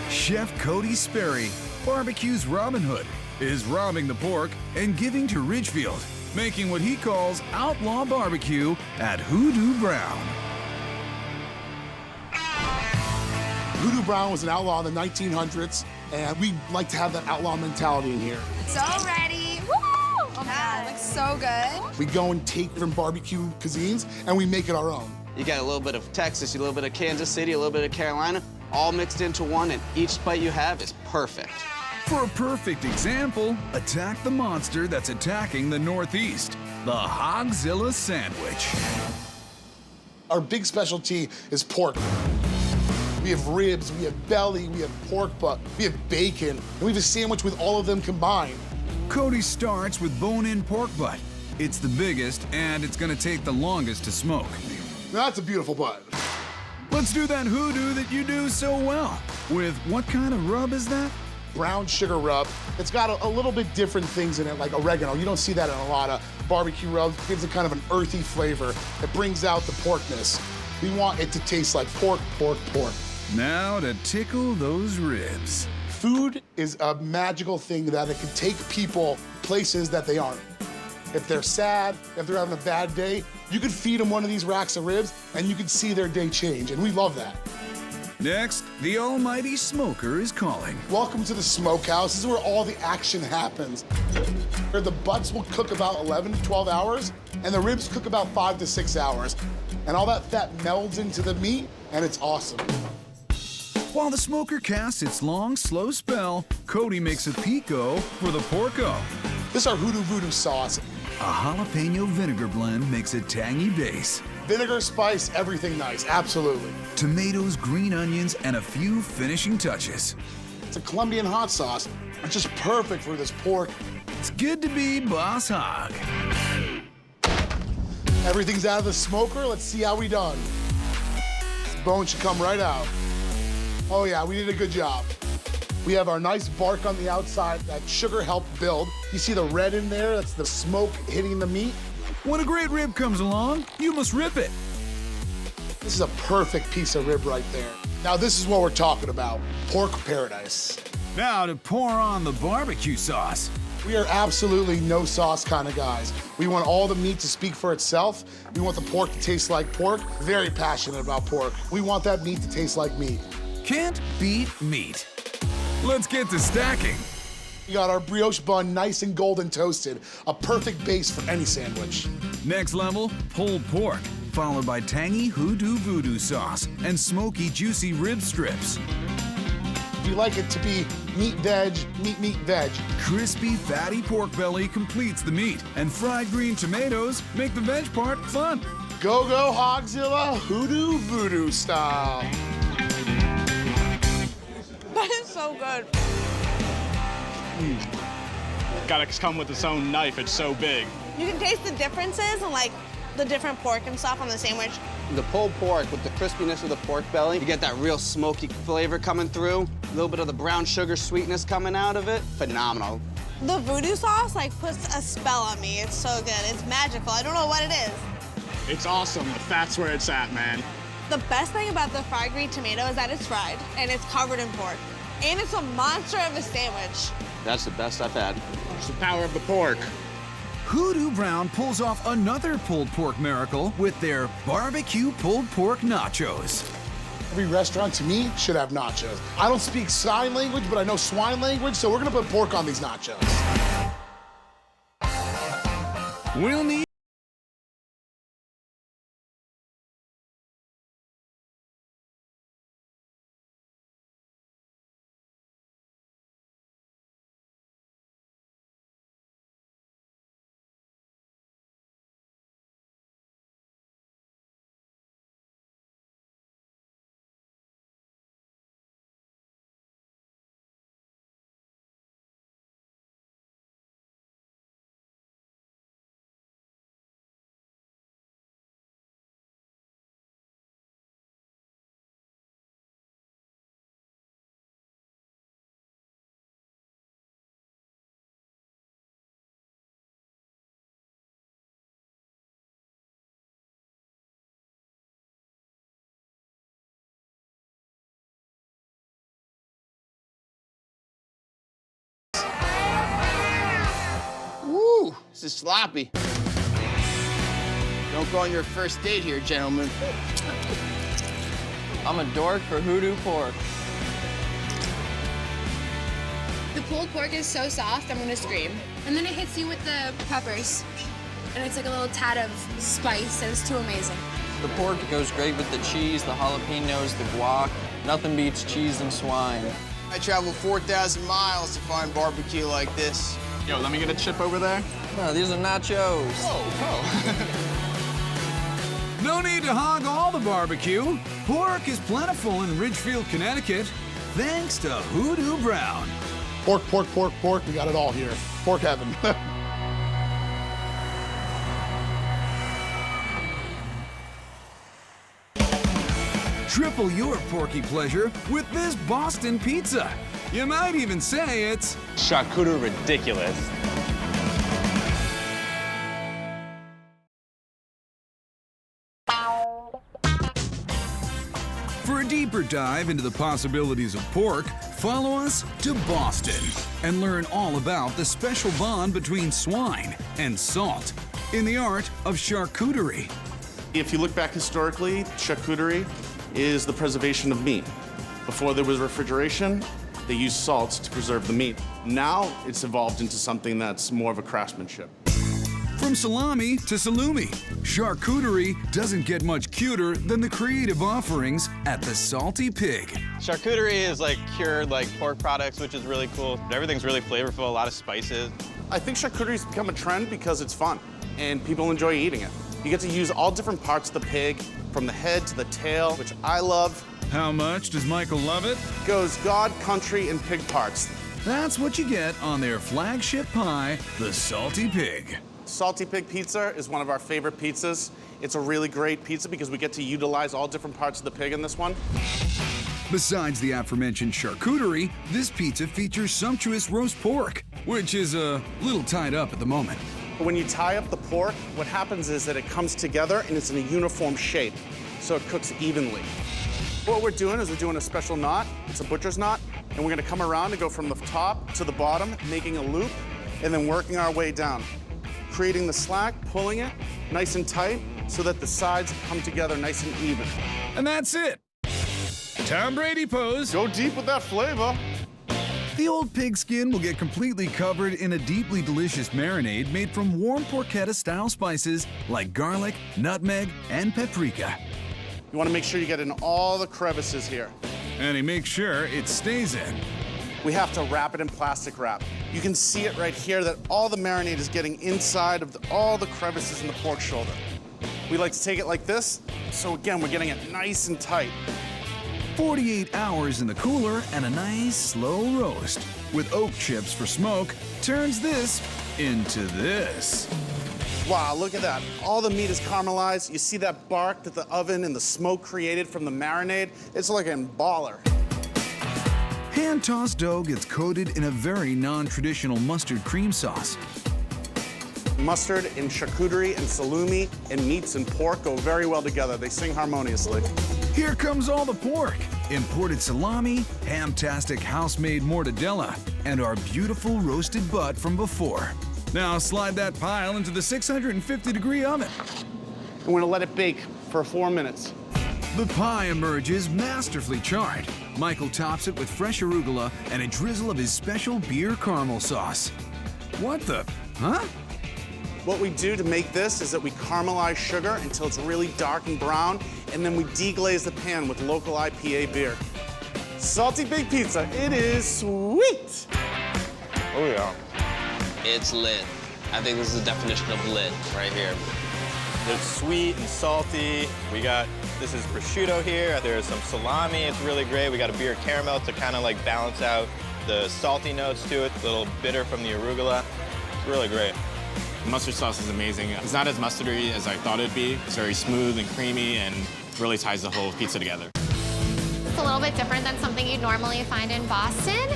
Chef Cody Sperry, barbecue's Robin Hood, is robbing the pork and giving to Ridgefield, making what he calls outlaw barbecue at Hoodoo Brown. Hoodoo Brown was an outlaw in the 1900s, and we like to have that outlaw mentality in here. It's all ready. Woo! Oh my God, it looks so good. We go and take from barbecue cuisines, and we make it our own. You got a little bit of Texas, a little bit of Kansas City, a little bit of Carolina, all mixed into one, and each bite you have is perfect. For a perfect example, attack the monster that's attacking the Northeast, the Hogzilla sandwich. Our big specialty is pork. We have ribs, we have belly, we have pork butt, we have bacon, and we have a sandwich with all of them combined. Cody starts with bone-in pork butt. It's the biggest, and it's gonna take the longest to smoke. Now that's a beautiful butt. Let's do that hoodoo that you do so well. With what kind of rub is that? Brown sugar rub. It's got a little bit different things in it, like oregano. You don't see that in a lot of barbecue rubs. It gives it kind of an earthy flavor. It brings out the porkness. We want it to taste like pork, pork, pork. Now to tickle those ribs. Food is a magical thing that it can take people places that they aren't. If they're sad, if they're having a bad day, you could feed them one of these racks of ribs and you could see their day change, and we love that. Next, the almighty smoker is calling. Welcome to the smokehouse. This is where all the action happens. Where the butts will cook about 11 to 12 hours, and the ribs cook about 5 to 6 hours. And all that fat melds into the meat, and it's awesome. While the smoker casts its long, slow spell, Cody makes a pico for the porco. This is our Hoodoo Voodoo sauce. A jalapeno vinegar blend makes a tangy base. Vinegar, spice, everything nice, absolutely. Tomatoes, green onions, and a few finishing touches. It's a Colombian hot sauce. It's just perfect for this pork. It's good to be Boss Hog. Everything's out of the smoker. Let's see how we done. This bone should come right out. Oh yeah, we did a good job. We have our nice bark on the outside that sugar helped build. You see the red in there? That's the smoke hitting the meat. When a great rib comes along, you must rip it. This is a perfect piece of rib right there. Now this is what we're talking about, pork paradise. Now to pour on the barbecue sauce. We are absolutely no sauce kind of guys. We want all the meat to speak for itself. We want the pork to taste like pork. Very passionate about pork. We want that meat to taste like meat. Can't beat meat. Let's get to stacking. We got our brioche bun nice and golden toasted, a perfect base for any sandwich. Next level, pulled pork, followed by tangy Hoodoo Voodoo sauce and smoky, juicy rib strips. We like it to be meat, veg, meat, veg. Crispy, fatty pork belly completes the meat, and fried green tomatoes make the veg part fun. Go, go, Hogzilla, Hoodoo Voodoo style. That is so good. Gotta come with its own knife, it's so big. You can taste the differences in like the different pork and stuff on the sandwich. The pulled pork with the crispiness of the pork belly, you get that real smoky flavor coming through, a little bit of the brown sugar sweetness coming out of it. Phenomenal. The voodoo sauce like puts a spell on me. It's so good. It's magical. I don't know what it is. It's awesome. The fat's where it's at, man. The best thing about the fried green tomato is that it's fried and it's covered in pork. And it's a monster of a sandwich. That's the best I've had. It's the power of the pork. Hoodoo Brown pulls off another pulled pork miracle with their barbecue pulled pork nachos. Every restaurant, to me, should have nachos. I don't speak sign language, but I know swine language, so we're gonna put pork on these nachos. We'll need Woo, this is sloppy. Don't go on your first date here, gentlemen. I'm a dork for hoodoo pork. The pulled pork is so soft, I'm gonna scream. And then it hits you with the peppers. And it's like a little tad of spice, and it's too amazing. The pork goes great with the cheese, the jalapenos, the guac. Nothing beats cheese and swine. I traveled 4,000 miles to find barbecue like this. Yo, let me get a chip over there. No, these are nachos. No need to hog all the barbecue. Pork is plentiful in Ridgefield, Connecticut, thanks to Hoodoo Brown. Pork, pork, pork, pork, we got it all here. Pork heaven. Triple your porky pleasure with this Boston pizza. You might even say it's Charcuterie ridiculous. For a deeper dive into the possibilities of pork, follow us to Boston and learn all about the special bond between swine and salt in the art of charcuterie. If you look back historically, charcuterie is the preservation of meat. Before there was refrigeration, they used salt to preserve the meat. Now it's evolved into something that's more of a craftsmanship. From salami to salumi, charcuterie doesn't get much cuter than the creative offerings at the Salty Pig. Charcuterie is like cured like pork products, which is really cool. Everything's really flavorful, a lot of spices. I think charcuterie's become a trend because it's fun and people enjoy eating it. You get to use all different parts of the pig, from the head to the tail, which I love. How much does Michael love it? Goes God, country, and pig parts. That's what you get on their flagship pie, the Salty Pig. Salty Pig Pizza is one of our favorite pizzas. It's a really great pizza because we get to utilize all different parts of the pig in this one. Besides the aforementioned charcuterie, this pizza features sumptuous roast pork, which is a little tied up at the moment. When you tie up the pork, what happens is that it comes together and it's in a uniform shape, so it cooks evenly. What we're doing is we're doing a special knot. It's a butcher's knot, and we're gonna come around and go from the top to the bottom, making a loop, and then working our way down. Creating the slack, pulling it nice and tight so that the sides come together nice and even. And that's it. Tom Brady pose. Go deep with that flavor. The old pig skin will get completely covered in a deeply delicious marinade made from warm porchetta-style spices like garlic, nutmeg, and paprika. You want to make sure you get in all the crevices here. And he makes sure it stays in. We have to wrap it in plastic wrap. You can see it right here that all the marinade is getting inside of all the crevices in the pork shoulder. We like to take it like this, so again, we're getting it nice and tight. 48 hours in the cooler and a nice slow roast with oak chips for smoke turns this into this. Wow, look at that. All the meat is caramelized. You see that bark that the oven and the smoke created from the marinade? It's like a baller. Hand-tossed dough gets coated in a very non-traditional mustard cream sauce. Mustard and charcuterie and salumi and meats and pork go very well together. They sing harmoniously. Here comes all the pork, imported salami, ham-tastic house-made mortadella, and our beautiful roasted butt from before. Now slide that pile into the 650-degree oven. And we're gonna let it bake for 4 minutes. The pie emerges masterfully charred. Michael tops it with fresh arugula and a drizzle of his special beer caramel sauce. What the? Huh? What we do to make this is that we caramelize sugar until it's really dark and brown, and then we deglaze the pan with local IPA beer. Salty Big Pizza, it is sweet. Oh yeah. It's lit. I think this is the definition of lit right here. It's sweet and salty. This is prosciutto here. There's some salami, it's really great. We got a beer caramel to kind of like balance out the salty notes to it, a little bitter from the arugula. It's really great. The mustard sauce is amazing. It's not as mustardy as I thought it'd be. It's very smooth and creamy and really ties the whole pizza together. It's a little bit different than something you'd normally find in Boston.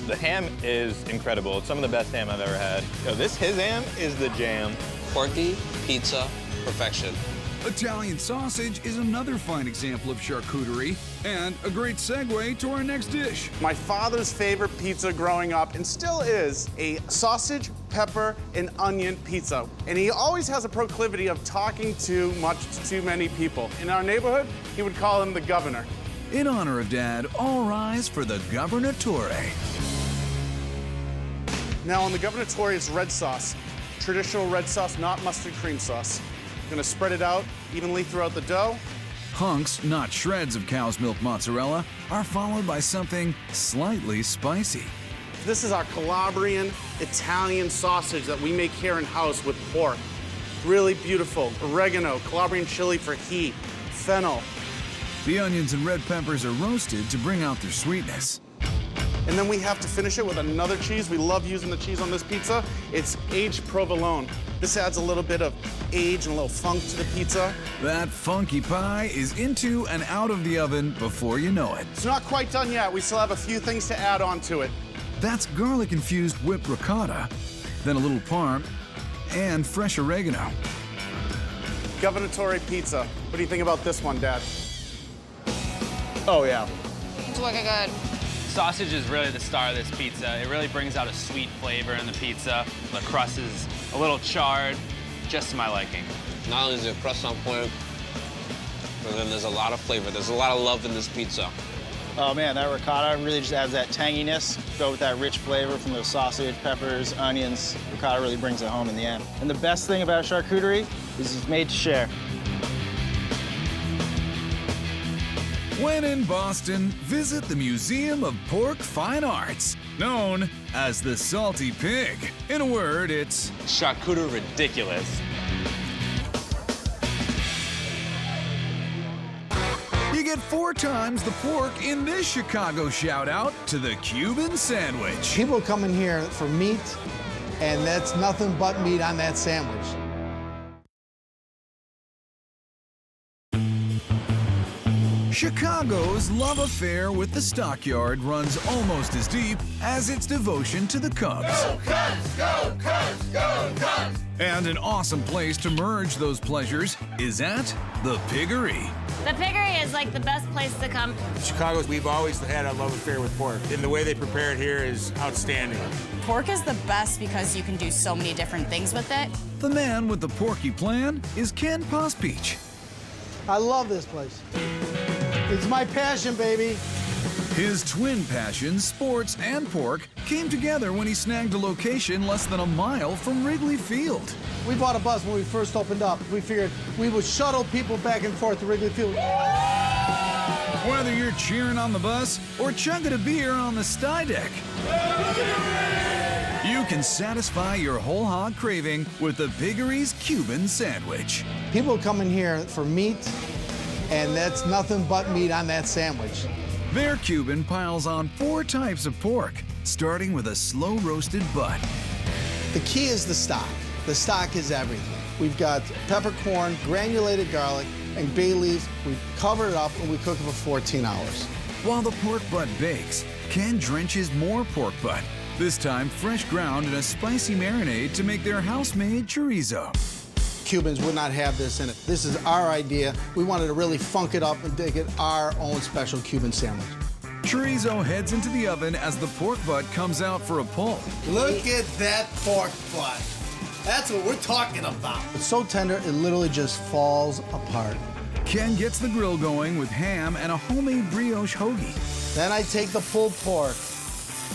The ham is incredible. It's some of the best ham I've ever had. His ham is the jam. Porky pizza perfection. Italian sausage is another fine example of charcuterie and a great segue to our next dish. My father's favorite pizza growing up, and still is, a sausage, pepper, and onion pizza. And he always has a proclivity of talking too much to too many people. In our neighborhood, he would call him the governor. In honor of Dad, all rise for the Governatore. Now on the Governatore is red sauce. Traditional red sauce, not mustard cream sauce. I'm gonna spread it out evenly throughout the dough. Hunks, not shreds of cow's milk mozzarella, are followed by something slightly spicy. This is our Calabrian Italian sausage that we make here in-house with pork. Really beautiful. Oregano, Calabrian chili for heat, fennel. The onions and red peppers are roasted to bring out their sweetness. And then we have to finish it with another cheese. We love using the cheese on this pizza. It's aged provolone. This adds a little bit of age and a little funk to the pizza. That funky pie is into and out of the oven before you know it. It's not quite done yet. We still have a few things to add on to it. That's garlic-infused whipped ricotta, then a little parm, and fresh oregano. Governatore pizza. What do you think about this one, Dad? Oh, yeah. It's looking good. Sausage is really the star of this pizza. It really brings out a sweet flavor in the pizza. The crust is a little charred, just to my liking. Not only is the crust on point, but then there's a lot of flavor. There's a lot of love in this pizza. Oh man, that ricotta really just adds that tanginess. Go with that rich flavor from those sausage, peppers, onions. Ricotta really brings it home in the end. And the best thing about charcuterie is it's made to share. When in Boston, visit the Museum of Pork Fine Arts, known as the Salty Pig. In a word, it's charcuterie ridiculous. You get 4 times the pork in this Chicago shout-out to the Cuban sandwich. People come in here for meat, and that's nothing but meat on that sandwich. Chicago's love affair with the stockyard runs almost as deep as its devotion to the Cubs. Go Cubs! Go Cubs! Go Cubs! And an awesome place to merge those pleasures is at the Piggery. The Piggery is like the best place to come. Chicago, we've always had a love affair with pork, and the way they prepare it here is outstanding. Pork is the best because you can do so many different things with it. The man with the porky plan is Ken Pospich. I love this place. It's my passion, baby. His twin passions, sports and pork, came together when he snagged a location less than a mile from Wrigley Field. We bought a bus when we first opened up. We figured we would shuttle people back and forth to Wrigley Field. Whether you're cheering on the bus or chugging a beer on the sty deck, you can satisfy your whole hog craving with the Piggery's Cuban sandwich. People come in here for meat, and that's nothing but meat on that sandwich. Their Cuban piles on 4 types of pork, starting with a slow-roasted butt. The key is the stock. The stock is everything. We've got peppercorn, granulated garlic, and bay leaves. We cover it up and we cook it for 14 hours. While the pork butt bakes, Ken drenches more pork butt, this time fresh ground in a spicy marinade to make their house-made chorizo. Cubans would not have this in it. This is our idea. We wanted to really funk it up and make it our own special Cuban sandwich. Chorizo heads into the oven as the pork butt comes out for a pull. Look at that pork butt. That's what we're talking about. It's so tender, it literally just falls apart. Ken gets the grill going with ham and a homemade brioche hoagie. Then I take the pulled pork.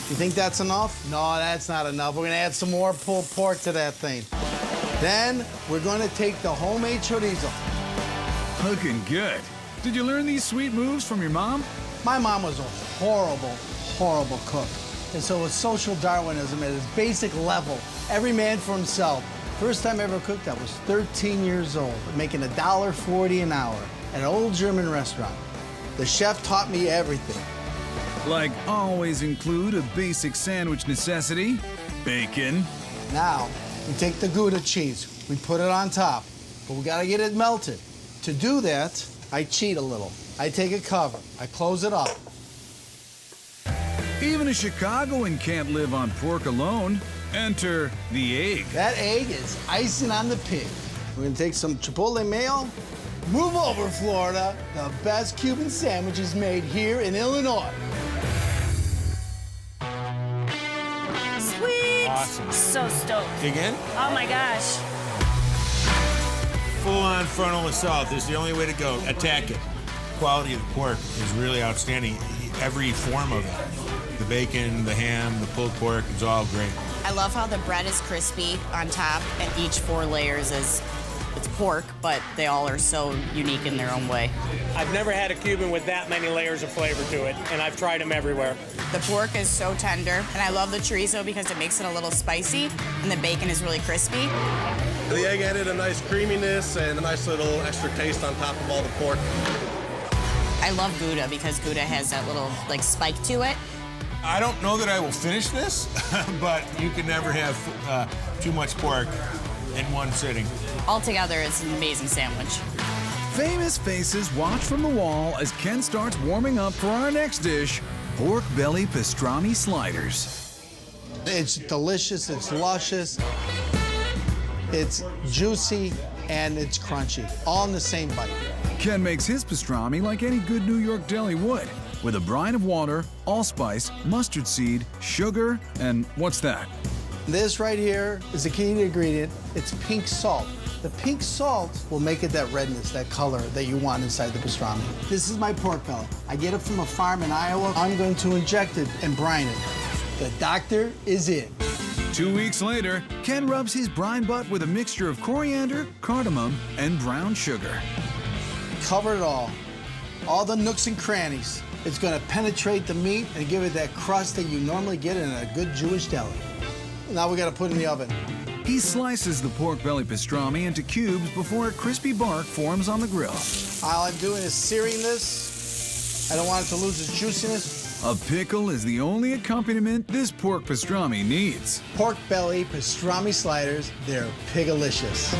You think that's enough? No, that's not enough. We're gonna add some more pulled pork to that thing. Then we're gonna take the homemade chorizo. Looking good. Did you learn these sweet moves from your mom? My mom was a horrible, horrible cook. And so it's social Darwinism at its basic level. Every man for himself. First time I ever cooked, I was 13 years old, making $1.40 an hour at an old German restaurant. The chef taught me everything. Like always include a basic sandwich necessity, bacon. Now, we take the Gouda cheese, we put it on top, but we gotta get it melted. To do that, I cheat a little. I take a cover, I close it up. Even a Chicagoan can't live on pork alone. Enter the egg. That egg is icing on the pig. We're gonna take some chipotle mayo. Move over, Florida. The best Cuban sandwich is made here in Illinois. Sweet. Awesome. So stoked. Dig in? Oh my gosh. Full-on frontal assault. This is the only way to go. Attack it. Quality of the pork is really outstanding. Every form of it. The bacon, the ham, the pulled pork, it's all great. I love how the bread is crispy on top, and each 4 layers is, it's pork, but they all are so unique in their own way. I've never had a Cuban with that many layers of flavor to it, and I've tried them everywhere. The pork is so tender, and I love the chorizo because it makes it a little spicy, and the bacon is really crispy. The egg added a nice creaminess and a nice little extra taste on top of all the pork. I love Gouda because Gouda has that little, like, spike to it. I don't know that I will finish this, but you can never have too much pork in one sitting. Altogether, it's an amazing sandwich. Famous faces watch from the wall as Ken starts warming up for our next dish, pork belly pastrami sliders. It's delicious, it's luscious, it's juicy, and it's crunchy, all in the same bite. Ken makes his pastrami like any good New York deli would, with a brine of water, allspice, mustard seed, sugar, and what's that? This right here is the key ingredient. It's pink salt. The pink salt will make it that redness, that color that you want inside the pastrami. This is my pork belly. I get it from a farm in Iowa. I'm going to inject it and brine it. The doctor is in. 2 weeks later, Ken rubs his brine butt with a mixture of coriander, cardamom, and brown sugar. Cover it all the nooks and crannies. It's gonna penetrate the meat and give it that crust that you normally get in a good Jewish deli. Now we gotta put it in the oven. He slices the pork belly pastrami into cubes before a crispy bark forms on the grill. All I'm doing is searing this. I don't want it to lose its juiciness. A pickle is the only accompaniment this pork pastrami needs. Pork belly pastrami sliders, they're pigalicious.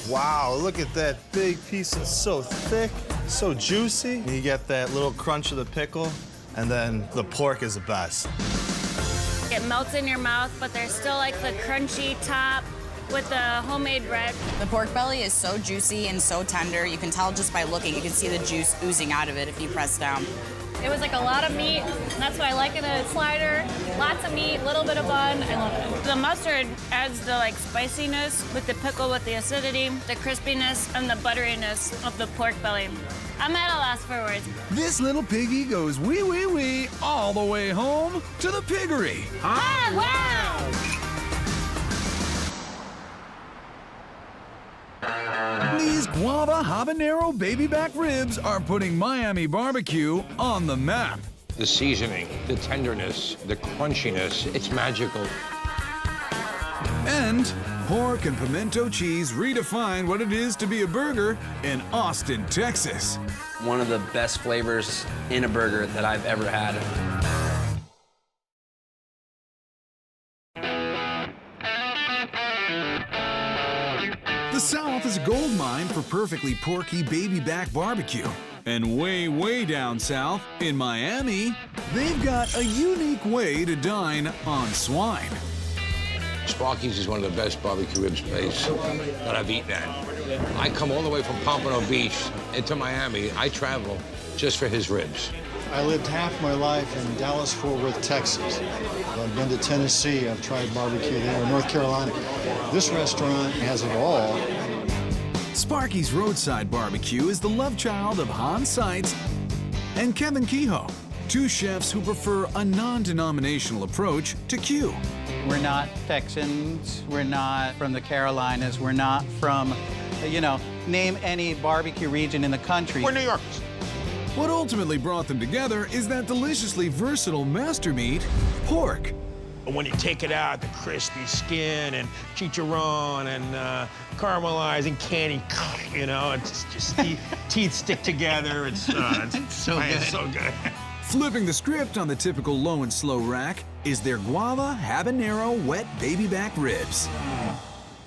Wow, look at that big piece. It's so thick, so juicy. You get that little crunch of the pickle, and then the pork is the best. It melts in your mouth, but there's still like the crunchy top with the homemade bread. The pork belly is so juicy and so tender. You can tell just by looking. You can see the juice oozing out of it if you press down. It was like a lot of meat, and that's why I like it in a slider. Lots of meat, little bit of bun. I love it. The mustard adds the like spiciness with the pickle, with the acidity, the crispiness, and the butteriness of the pork belly. I'm at a loss for words. This little piggy goes wee wee wee all the way home to the piggery. Ah, wow! These guava habanero baby back ribs are putting Miami barbecue on the map. The seasoning, the tenderness, the crunchiness, it's magical. And pork and pimento cheese redefine what it is to be a burger in Austin, Texas. One of the best flavors in a burger that I've ever had. The South is a gold mine for perfectly porky baby back barbecue. And way, way down south, in Miami, they've got a unique way to dine on swine. Sparky's is one of the best barbecue ribs place that I've eaten at. I come all the way from Pompano Beach into Miami. I travel just for his ribs. I lived half my life in Dallas-Fort Worth, Texas. I've been to Tennessee. I've tried barbecue there. North Carolina. This restaurant has it all. Sparky's Roadside Barbecue is the love child of Hans Seitz and Kevin Kehoe, two chefs who prefer a non-denominational approach to Q. We're not Texans, we're not from the Carolinas, we're not from, name any barbecue region in the country. We're New Yorkers. What ultimately brought them together is that deliciously versatile master meat, pork. When you take it out, the crispy skin and chicharron and caramelized and candy, it's just teeth stick together. It's so good. It's so good. Flipping the script on the typical low and slow rack is their guava habanero wet baby back ribs.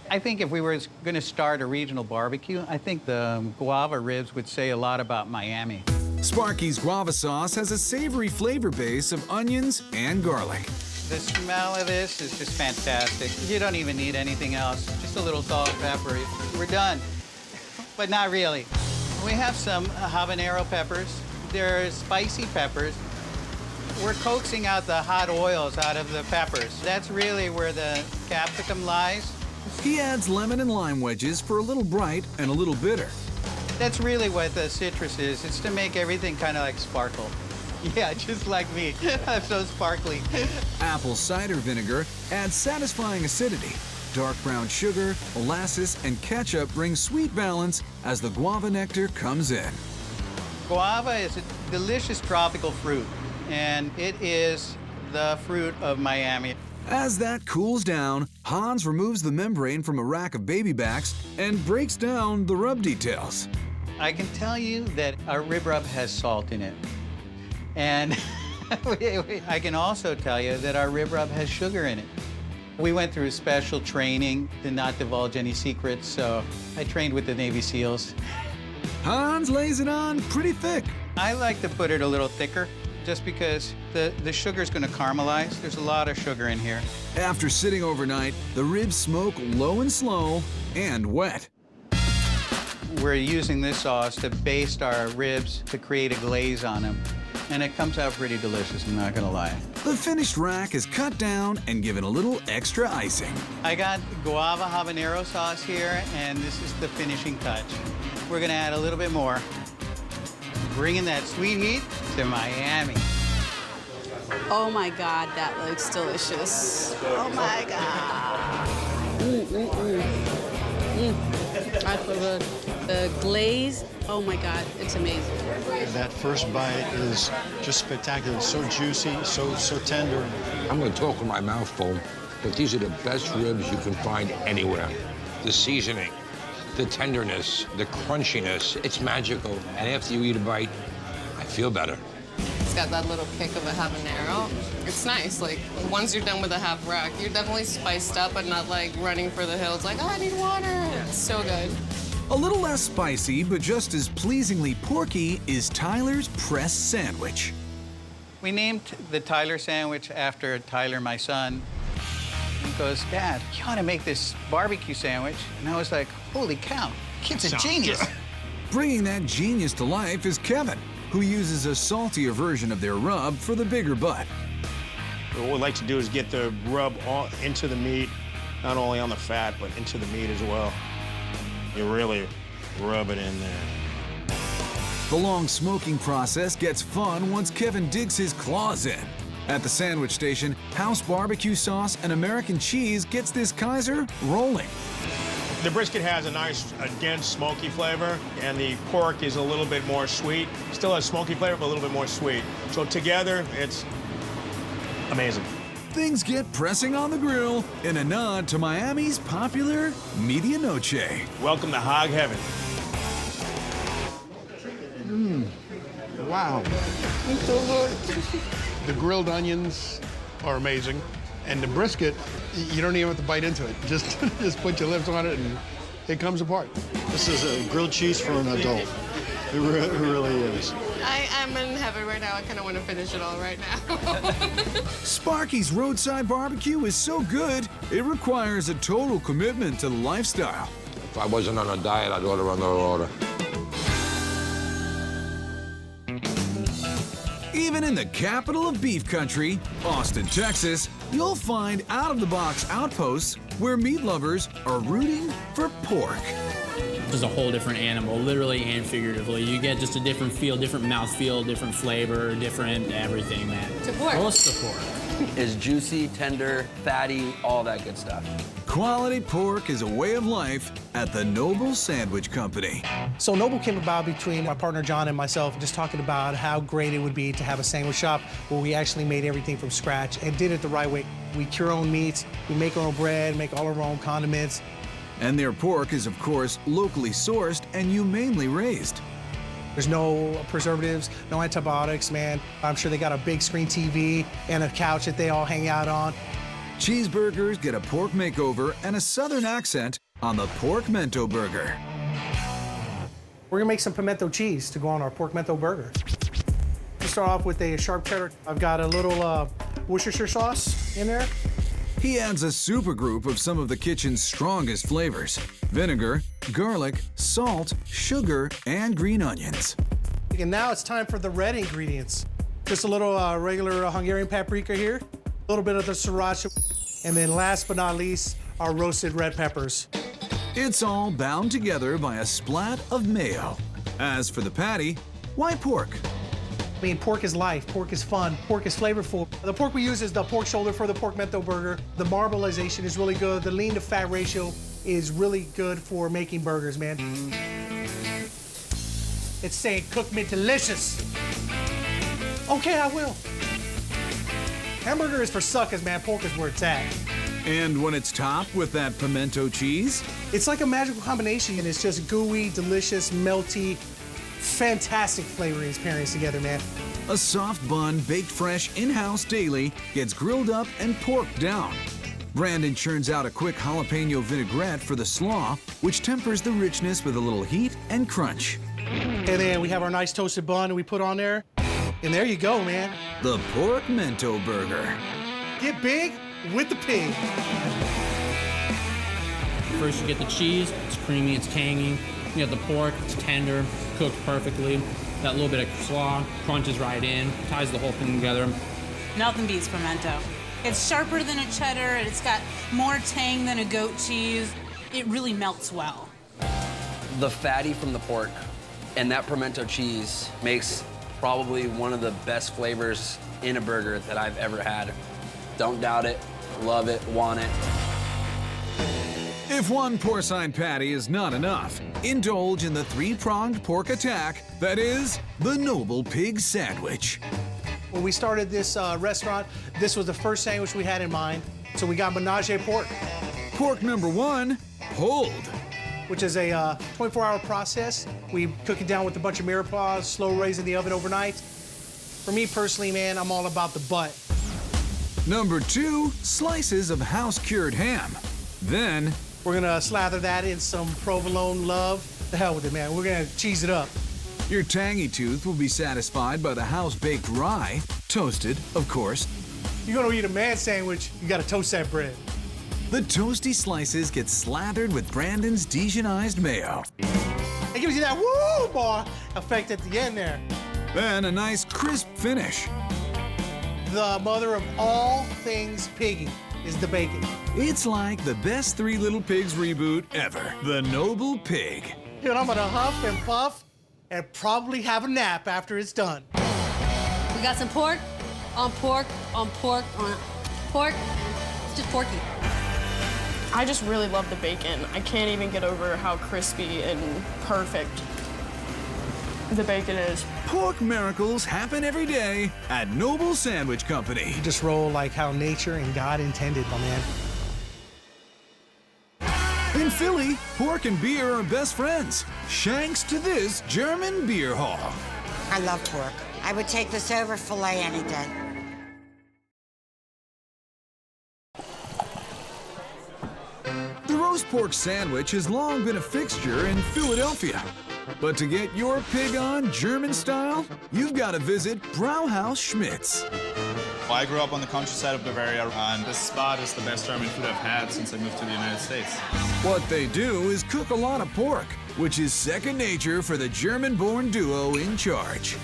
I think if we were going to start a regional barbecue, I think the guava ribs would say a lot about Miami. Sparky's guava sauce has a savory flavor base of onions and garlic. The smell of this is just fantastic. You don't even need anything else. Just a little salt and pepper. We're done. But not really. We have some habanero peppers. They're spicy peppers. We're coaxing out the hot oils out of the peppers. That's really where the capsicum lies. He adds lemon and lime wedges for a little bright and a little bitter. That's really what the citrus is. It's to make everything kind of like sparkle. Yeah, just like me. I'm so sparkly. Apple cider vinegar adds satisfying acidity. Dark brown sugar, molasses, and ketchup bring sweet balance as the guava nectar comes in. Guava is a delicious tropical fruit, and it is the fruit of Miami. As that cools down, Hans removes the membrane from a rack of baby backs and breaks down the rub details. I can tell you that our rib rub has salt in it. And I can also tell you that our rib rub has sugar in it. We went through special training to not divulge any secrets, so I trained with the Navy SEALs. Hans lays it on pretty thick. I like to put it a little thicker, just because the sugar's gonna caramelize. There's a lot of sugar in here. After sitting overnight, the ribs smoke low and slow and wet. We're using this sauce to baste our ribs to create a glaze on them. And it comes out pretty delicious, I'm not gonna lie. The finished rack is cut down and given a little extra icing. I got guava habanero sauce here, and this is the finishing touch. We're gonna add a little bit more, bringing that sweet heat to Miami. Oh my God, that looks delicious. Oh my God. That's so good. The glaze, oh my God, it's amazing. That first bite is just spectacular. It's so juicy, so tender. I'm going to talk with my mouth full, but these are the best ribs you can find anywhere. The seasoning, the tenderness, the crunchiness, it's magical. And after you eat a bite, I feel better. It's got that little kick of a habanero. It's nice, like, once you're done with a half rack, you're definitely spiced up, but not like running for the hills, like, oh, I need water. It's so good. A little less spicy, but just as pleasingly porky, is Tyler's pressed sandwich. We named the Tyler sandwich after Tyler, my son. He goes, Dad, you ought to make this barbecue sandwich. And I was like, holy cow, kid's a genius. Bringing that genius to life is Kevin, who uses a saltier version of their rub for the bigger butt. What we like to do is get the rub all into the meat, not only on the fat, but into the meat as well. You really rub it in there. The long smoking process gets fun once Kevin digs his claws in. At the sandwich station, house barbecue sauce and American cheese gets this Kaiser rolling. The brisket has a nice, dense, smoky flavor, and the pork is a little bit more sweet. Still has smoky flavor, but a little bit more sweet. So together, it's amazing. Things get pressing on the grill in a nod to Miami's popular medianoche. Welcome to Hog Heaven. Wow. It's so good. The grilled onions are amazing. And the brisket, you don't even have to bite into it. Just put your lips on it and it comes apart. This is a grilled cheese for an adult. It really is. I'm in heaven right now. I kind of want to finish it all right now. Sparky's Roadside Barbecue is so good, it requires a total commitment to the lifestyle. If I wasn't on a diet, I'd order another order. Even in the capital of beef country, Austin, Texas, you'll find out-of-the-box outposts where meat lovers are rooting for pork. just a whole different animal, literally and figuratively. You get just a different feel, different mouthfeel, different flavor, different everything, man. To pork. Roast to pork. Is juicy, tender, fatty, all that good stuff. Quality pork is a way of life at the Noble Sandwich Company. So Noble came about between my partner John and myself, just talking about how great it would be to have a sandwich shop where we actually made everything from scratch and did it the right way. We cure our own meats, we make our own bread, make all of our own condiments. And their pork is, of course, locally sourced and humanely raised. There's no preservatives, no antibiotics, man. I'm sure they got a big screen TV and a couch that they all hang out on. Cheeseburgers get a pork makeover and a southern accent on the Pork Mento Burger. We're gonna make some pimento cheese to go on our pork mento burger. We start off with a sharp cheddar. I've got a little Worcestershire sauce in there. He adds a supergroup of some of the kitchen's strongest flavors: vinegar, garlic, salt, sugar, and green onions. And now it's time for the red ingredients. Just a little regular Hungarian paprika here, a little bit of the sriracha, and then last but not least, our roasted red peppers. It's all bound together by a splat of mayo. As for the patty, why pork? I mean, pork is life, pork is fun, pork is flavorful. The pork we use is the pork shoulder for the pork mento burger. The marbleization is really good. The lean to fat ratio is really good for making burgers, man. It's saying cook me delicious. Okay, I will. Hamburger is for suckers, man. Pork is where it's at. And when it's topped with that pimento cheese? It's like a magical combination, and it's just gooey, delicious, melty, fantastic flavorings pairings together, man. A soft bun baked fresh in-house daily gets grilled up and porked down. Brandon churns out a quick jalapeno vinaigrette for the slaw, which tempers the richness with a little heat and crunch. And then we have our nice toasted bun that we put on there. And there you go, man. The Pork Mento Burger. Get big with the pig. First you get the cheese, it's creamy, it's tangy. You get the pork, it's tender, cooked perfectly. That little bit of slaw crunches right in, ties the whole thing together. Nothing beats pimento. It's sharper than a cheddar, and it's got more tang than a goat cheese. It really melts well. The fatty from the pork and that pimento cheese makes probably one of the best flavors in a burger that I've ever had. Don't doubt it, love it, want it. If one porcine patty is not enough, indulge in the three-pronged pork attack that is the Noble Pig Sandwich. When we started this restaurant, this was the first sandwich we had in mind. So we got menage a pork. Pork number one, pulled. Which is a 24-hour process. We cook it down with a bunch of mirepoix, slow raise in the oven overnight. For me personally, man, I'm all about the butt. Number two, slices of house-cured ham. Then, we're gonna slather that in some provolone love. The hell with it, man. We're gonna cheese it up. Your tangy tooth will be satisfied by the house-baked rye, toasted, of course. You're gonna eat a man sandwich, you gotta toast that bread. The toasty slices get slathered with Brandon's Dijonized mayo. It gives you that woo bar effect at the end there. Then a nice crisp finish. The mother of all things piggy is the bacon. It's like the best Three Little Pigs reboot ever, the Noble Pig. Dude, I'm gonna huff and puff and probably have a nap after it's done. We got some pork on pork on pork on pork. It's just porky. I just really love the bacon. I can't even get over how crispy and perfect the bacon is. Pork miracles happen every day at Noble Sandwich Company. You just roll like how nature and God intended, my man. In Philly, pork and beer are best friends. Shanks to this German beer hall. I love pork. I would take this over filet any day. The roast pork sandwich has long been a fixture in Philadelphia. But to get your pig on German style, you've got to visit Brauhaus Schmitz. Well, I grew up on the countryside of Bavaria, and this spot is the best German food I've had since I moved to the United States. What they do is cook a lot of pork, which is second nature for the German-born duo in charge.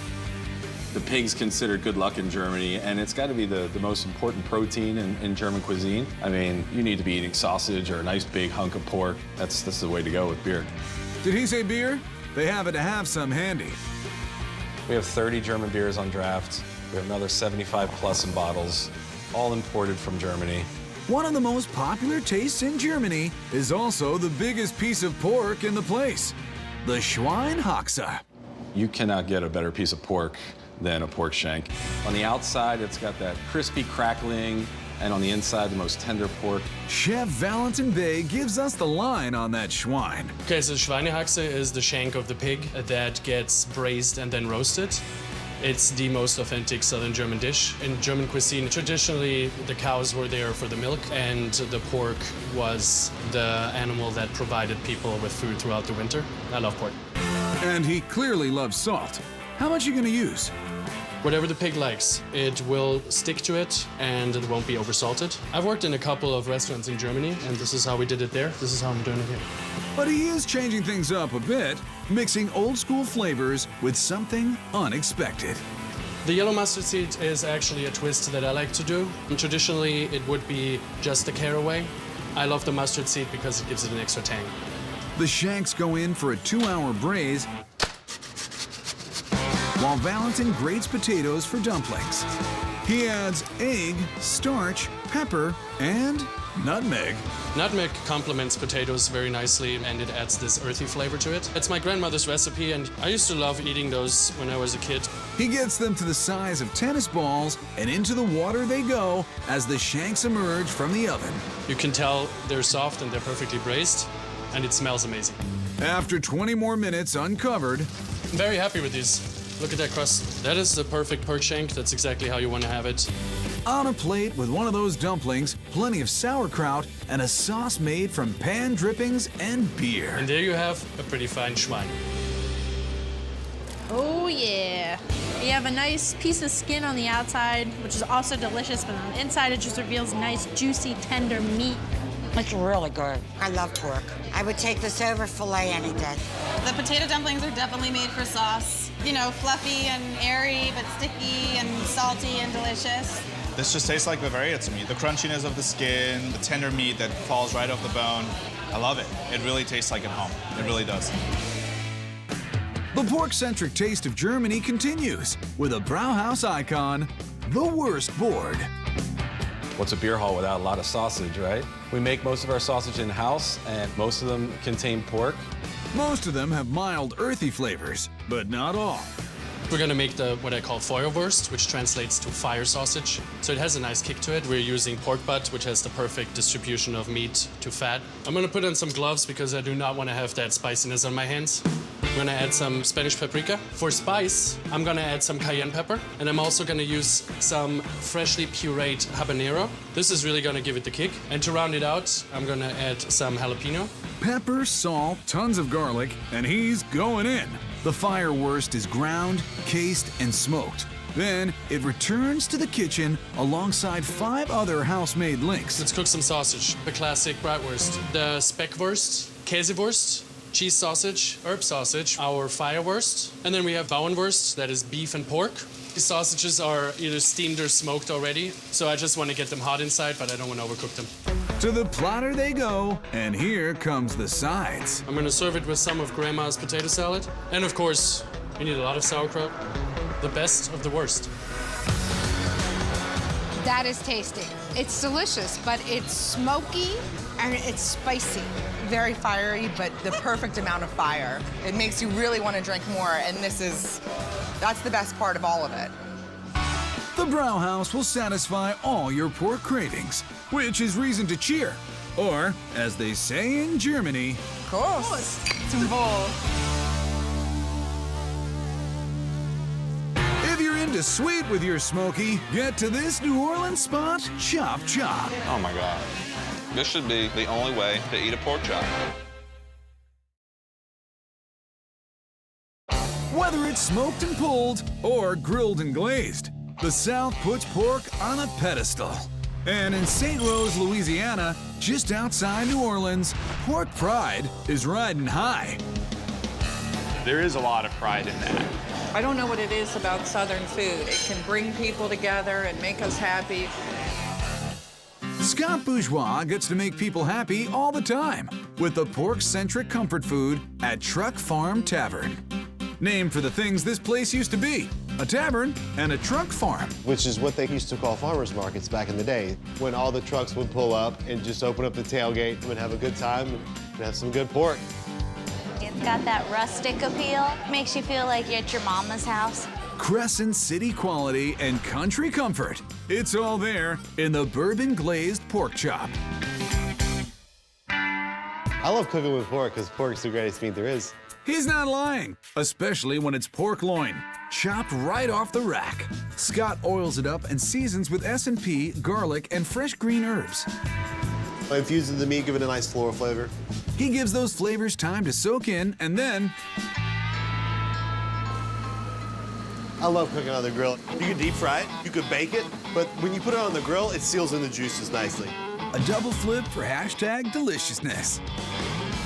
The pig's considered good luck in Germany, and it's got to be the most important protein in German cuisine. I mean, you need to be eating sausage or a nice big hunk of pork. That's the way to go with beer. Did he say beer? They happen to have some handy. We have 30 German beers on draft. We have another 75 plus in bottles, all imported from Germany. One of the most popular tastes in Germany is also the biggest piece of pork in the place, the Schweinehaxe. You cannot get a better piece of pork than a pork shank. On the outside, it's got that crispy crackling, and on the inside, the most tender pork. Chef Valentin Bay gives us the line on that Schwein. Okay, so Schweinehaxe is the shank of the pig that gets braised and then roasted. It's the most authentic southern German dish. In German cuisine, traditionally, the cows were there for the milk, and the pork was the animal that provided people with food throughout the winter. I love pork. And he clearly loves salt. How much are you gonna use? Whatever the pig likes, it will stick to it and it won't be oversalted. I've worked in a couple of restaurants in Germany, and this is how we did it there. This is how I'm doing it here. But he is changing things up a bit, mixing old school flavors with something unexpected. The yellow mustard seed is actually a twist that I like to do. And traditionally, it would be just the caraway. I love the mustard seed because it gives it an extra tang. The shanks go in for a 2-hour braise, while Valentin grates potatoes for dumplings. He adds egg, starch, pepper, and nutmeg. Nutmeg complements potatoes very nicely, and it adds this earthy flavor to it. It's my grandmother's recipe, and I used to love eating those when I was a kid. He gets them to the size of tennis balls, and into the water they go as the shanks emerge from the oven. You can tell they're soft and they're perfectly braised, and it smells amazing. After 20 more minutes uncovered, I'm very happy with these. Look at that crust. That is the perfect pork shank. That's exactly how you want to have it. On a plate with one of those dumplings, plenty of sauerkraut, and a sauce made from pan drippings and beer. And there you have a pretty fine Schwein. Oh yeah. You have a nice piece of skin on the outside, which is also delicious, but on the inside it just reveals nice, juicy, tender meat. It's really good. I love pork. I would take this over filet any day. The potato dumplings are definitely made for sauce. You know, fluffy and airy, but sticky and salty and delicious. This just tastes like Bavaria to me. The crunchiness of the skin, the tender meat that falls right off the bone. I love it. It really tastes like at home. It really does. The pork-centric taste of Germany continues with a Brauhaus icon, the Wurst Board. What's a beer hall without a lot of sausage, right? We make most of our sausage in-house, and most of them contain pork. Most of them have mild, earthy flavors, but not all. We're gonna make what I call Feuerwurst, which translates to fire sausage. So it has a nice kick to it. We're using pork butt, which has the perfect distribution of meat to fat. I'm gonna put on some gloves because I do not want to have that spiciness on my hands. I'm gonna add some Spanish paprika. For spice, I'm gonna add some cayenne pepper, and I'm also gonna use some freshly pureed habanero. This is really gonna give it the kick. And to round it out, I'm gonna add some jalapeno. Pepper, salt, tons of garlic, and he's going in. The Firewurst is ground, cased, and smoked. Then it returns to the kitchen alongside 5 other house-made links. Let's cook some sausage. The classic bratwurst, the Speckwurst, Käsewurst, cheese sausage, herb sausage, our Firewurst, and then we have Bauernwurst, that is beef and pork. These sausages are either steamed or smoked already, so I just want to get them hot inside, but I don't want to overcook them. To the platter they go, and here comes the sides. I'm gonna serve it with some of Grandma's potato salad, and of course, we need a lot of sauerkraut. The best of the worst. That is tasty. It's delicious, but it's smoky and it's spicy. Very fiery, but the perfect amount of fire. It makes you really want to drink more, and that's the best part of all of it. The Brauhaus will satisfy all your pork cravings, which is reason to cheer. Or, as they say in Germany, Prost zum Wohl. If you're into sweet with your smoky, get to this New Orleans spot, Chop Chop. Oh my God. This should be the only way to eat a pork chop. Whether it's smoked and pulled or grilled and glazed, the South puts pork on a pedestal. And in St. Rose, Louisiana, just outside New Orleans, pork pride is riding high. There is a lot of pride in that. I don't know what it is about Southern food. It can bring people together and make us happy. Scott Bourgeois gets to make people happy all the time. with the pork-centric comfort food at Truck Farm Tavern. Named for the things this place used to be, a tavern and a truck farm. Which is what they used to call farmers markets back in the day, when all the trucks would pull up and just open up the tailgate and have a good time and have some good pork. It's got that rustic appeal. Makes you feel like you're at your mama's house. Crescent City quality and country comfort. It's all there in the bourbon glazed pork chop. I love cooking with pork because pork's the greatest meat there is. He's not lying, especially when it's pork loin, chopped right off the rack. Scott oils it up and seasons with S&P, garlic, and fresh green herbs. I infuse the meat, give it a nice floral flavor. He gives those flavors time to soak in, and then I love cooking on the grill. You can deep fry it, you could bake it, but when you put it on the grill, it seals in the juices nicely. a double flip for hashtag deliciousness.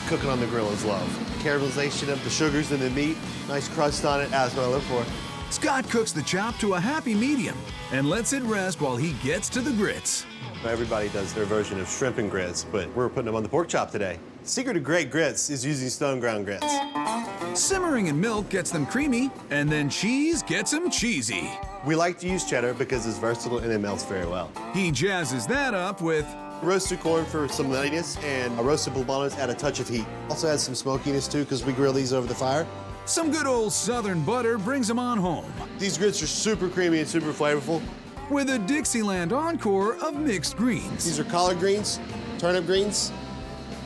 Cooking on the grill is love. Caramelization of the sugars in the meat, nice crust on it, that's what I live for. Scott cooks the chop to a happy medium and lets it rest while he gets to the grits. Everybody does their version of shrimp and grits, but we're putting them on the pork chop today. The secret of great grits is using stone ground grits. Simmering in milk gets them creamy, and then cheese gets them cheesy. We like to use cheddar because it's versatile and it melts very well. He jazzes that up with roasted corn for some nuttiness and a roasted bluebonnets add a touch of heat. Also adds some smokiness too because we grill these over the fire. Some good old southern butter brings them on home. These grits are super creamy and super flavorful. With a Dixieland encore of mixed greens. These are collard greens, turnip greens,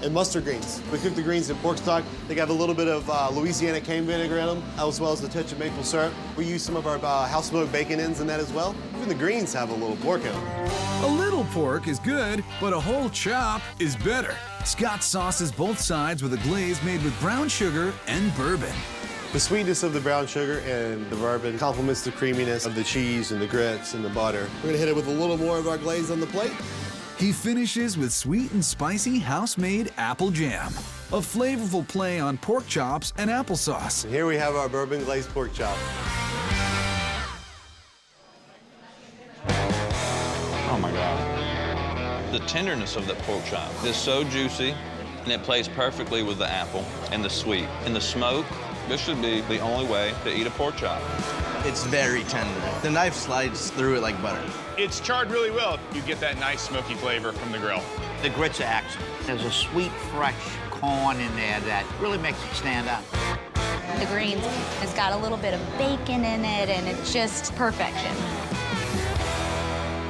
and mustard greens. We cook the greens in pork stock. They have a little bit of Louisiana cane vinegar in them, as well as a touch of maple syrup. We use some of our house smoked bacon ends in that as well. Even the greens have a little pork in them. A little pork is good, but a whole chop is better. Scott sauces both sides with a glaze made with brown sugar and bourbon. The sweetness of the brown sugar and the bourbon complements the creaminess of the cheese and the grits and the butter. We're gonna hit it with a little more of our glaze on the plate. He finishes with sweet and spicy house-made apple jam, a flavorful play on pork chops and applesauce. And here we have our bourbon glazed pork chop. Oh my God. The tenderness of that pork chop is so juicy, and it plays perfectly with the apple and the sweet. And the smoke, this should be the only way to eat a pork chop. It's very tender. The knife slides through it like butter. It's charred really well. You get that nice smoky flavor from the grill. The grits are excellent. There's a sweet, fresh corn in there that really makes it stand out. The greens, it's got a little bit of bacon in it, and it's just perfection.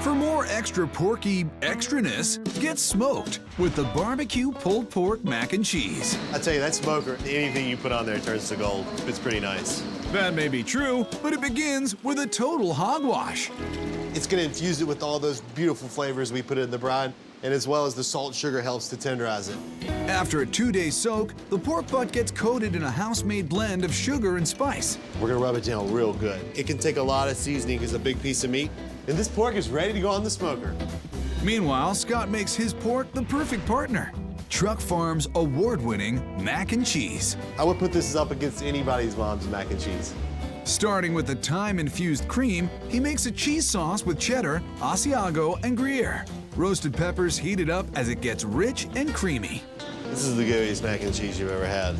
For more extra porky extraness, get smoked with the barbecue pulled pork mac and cheese. I tell you, that smoker, anything you put on there turns to gold. It's pretty nice. That may be true, but it begins with a total hogwash. It's gonna infuse it with all those beautiful flavors we put in the brine, and as well as the salt sugar helps to tenderize it. After a 2-day soak, the pork butt gets coated in a house-made blend of sugar and spice. We're gonna rub it down real good. It can take a lot of seasoning because it's a big piece of meat, and this pork is ready to go on the smoker. Meanwhile, Scott makes his pork the perfect partner. Truck Farm's award-winning mac and cheese. I would put this up against anybody's mom's mac and cheese. Starting with the thyme-infused cream, he makes a cheese sauce with cheddar, Asiago, and Gruyere. Roasted peppers heated up as it gets rich and creamy. This is the gooeyest mac and cheese you've ever had.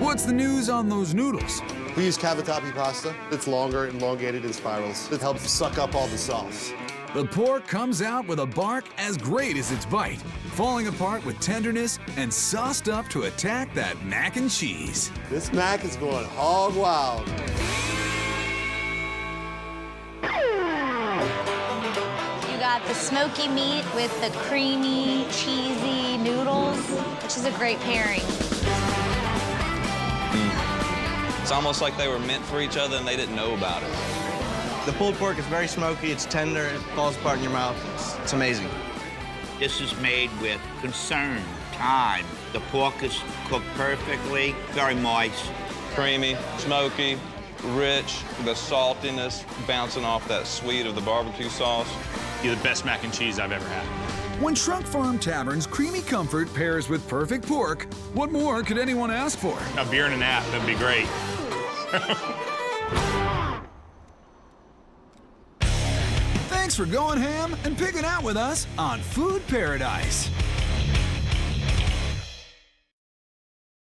What's the news on those noodles? We use cavatappi pasta. It's longer, elongated in spirals. It helps suck up all the sauce. The pork comes out with a bark as great as its bite, falling apart with tenderness and sauced up to attack that mac and cheese. This mac is going hog wild. You got the smoky meat with the creamy, cheesy noodles, which is a great pairing. It's almost like they were meant for each other and they didn't know about it. The pulled pork is very smoky, it's tender, it falls apart in your mouth. It's amazing. This is made with concern, time. The pork is cooked perfectly, very moist. Creamy, smoky, rich, the saltiness bouncing off that sweet of the barbecue sauce. You're the best mac and cheese I've ever had. When Truck Farm Tavern's creamy comfort pairs with perfect pork, what more could anyone ask for? A beer and a nap, that'd be great. Thanks for going ham and picking out with us on Food Paradise.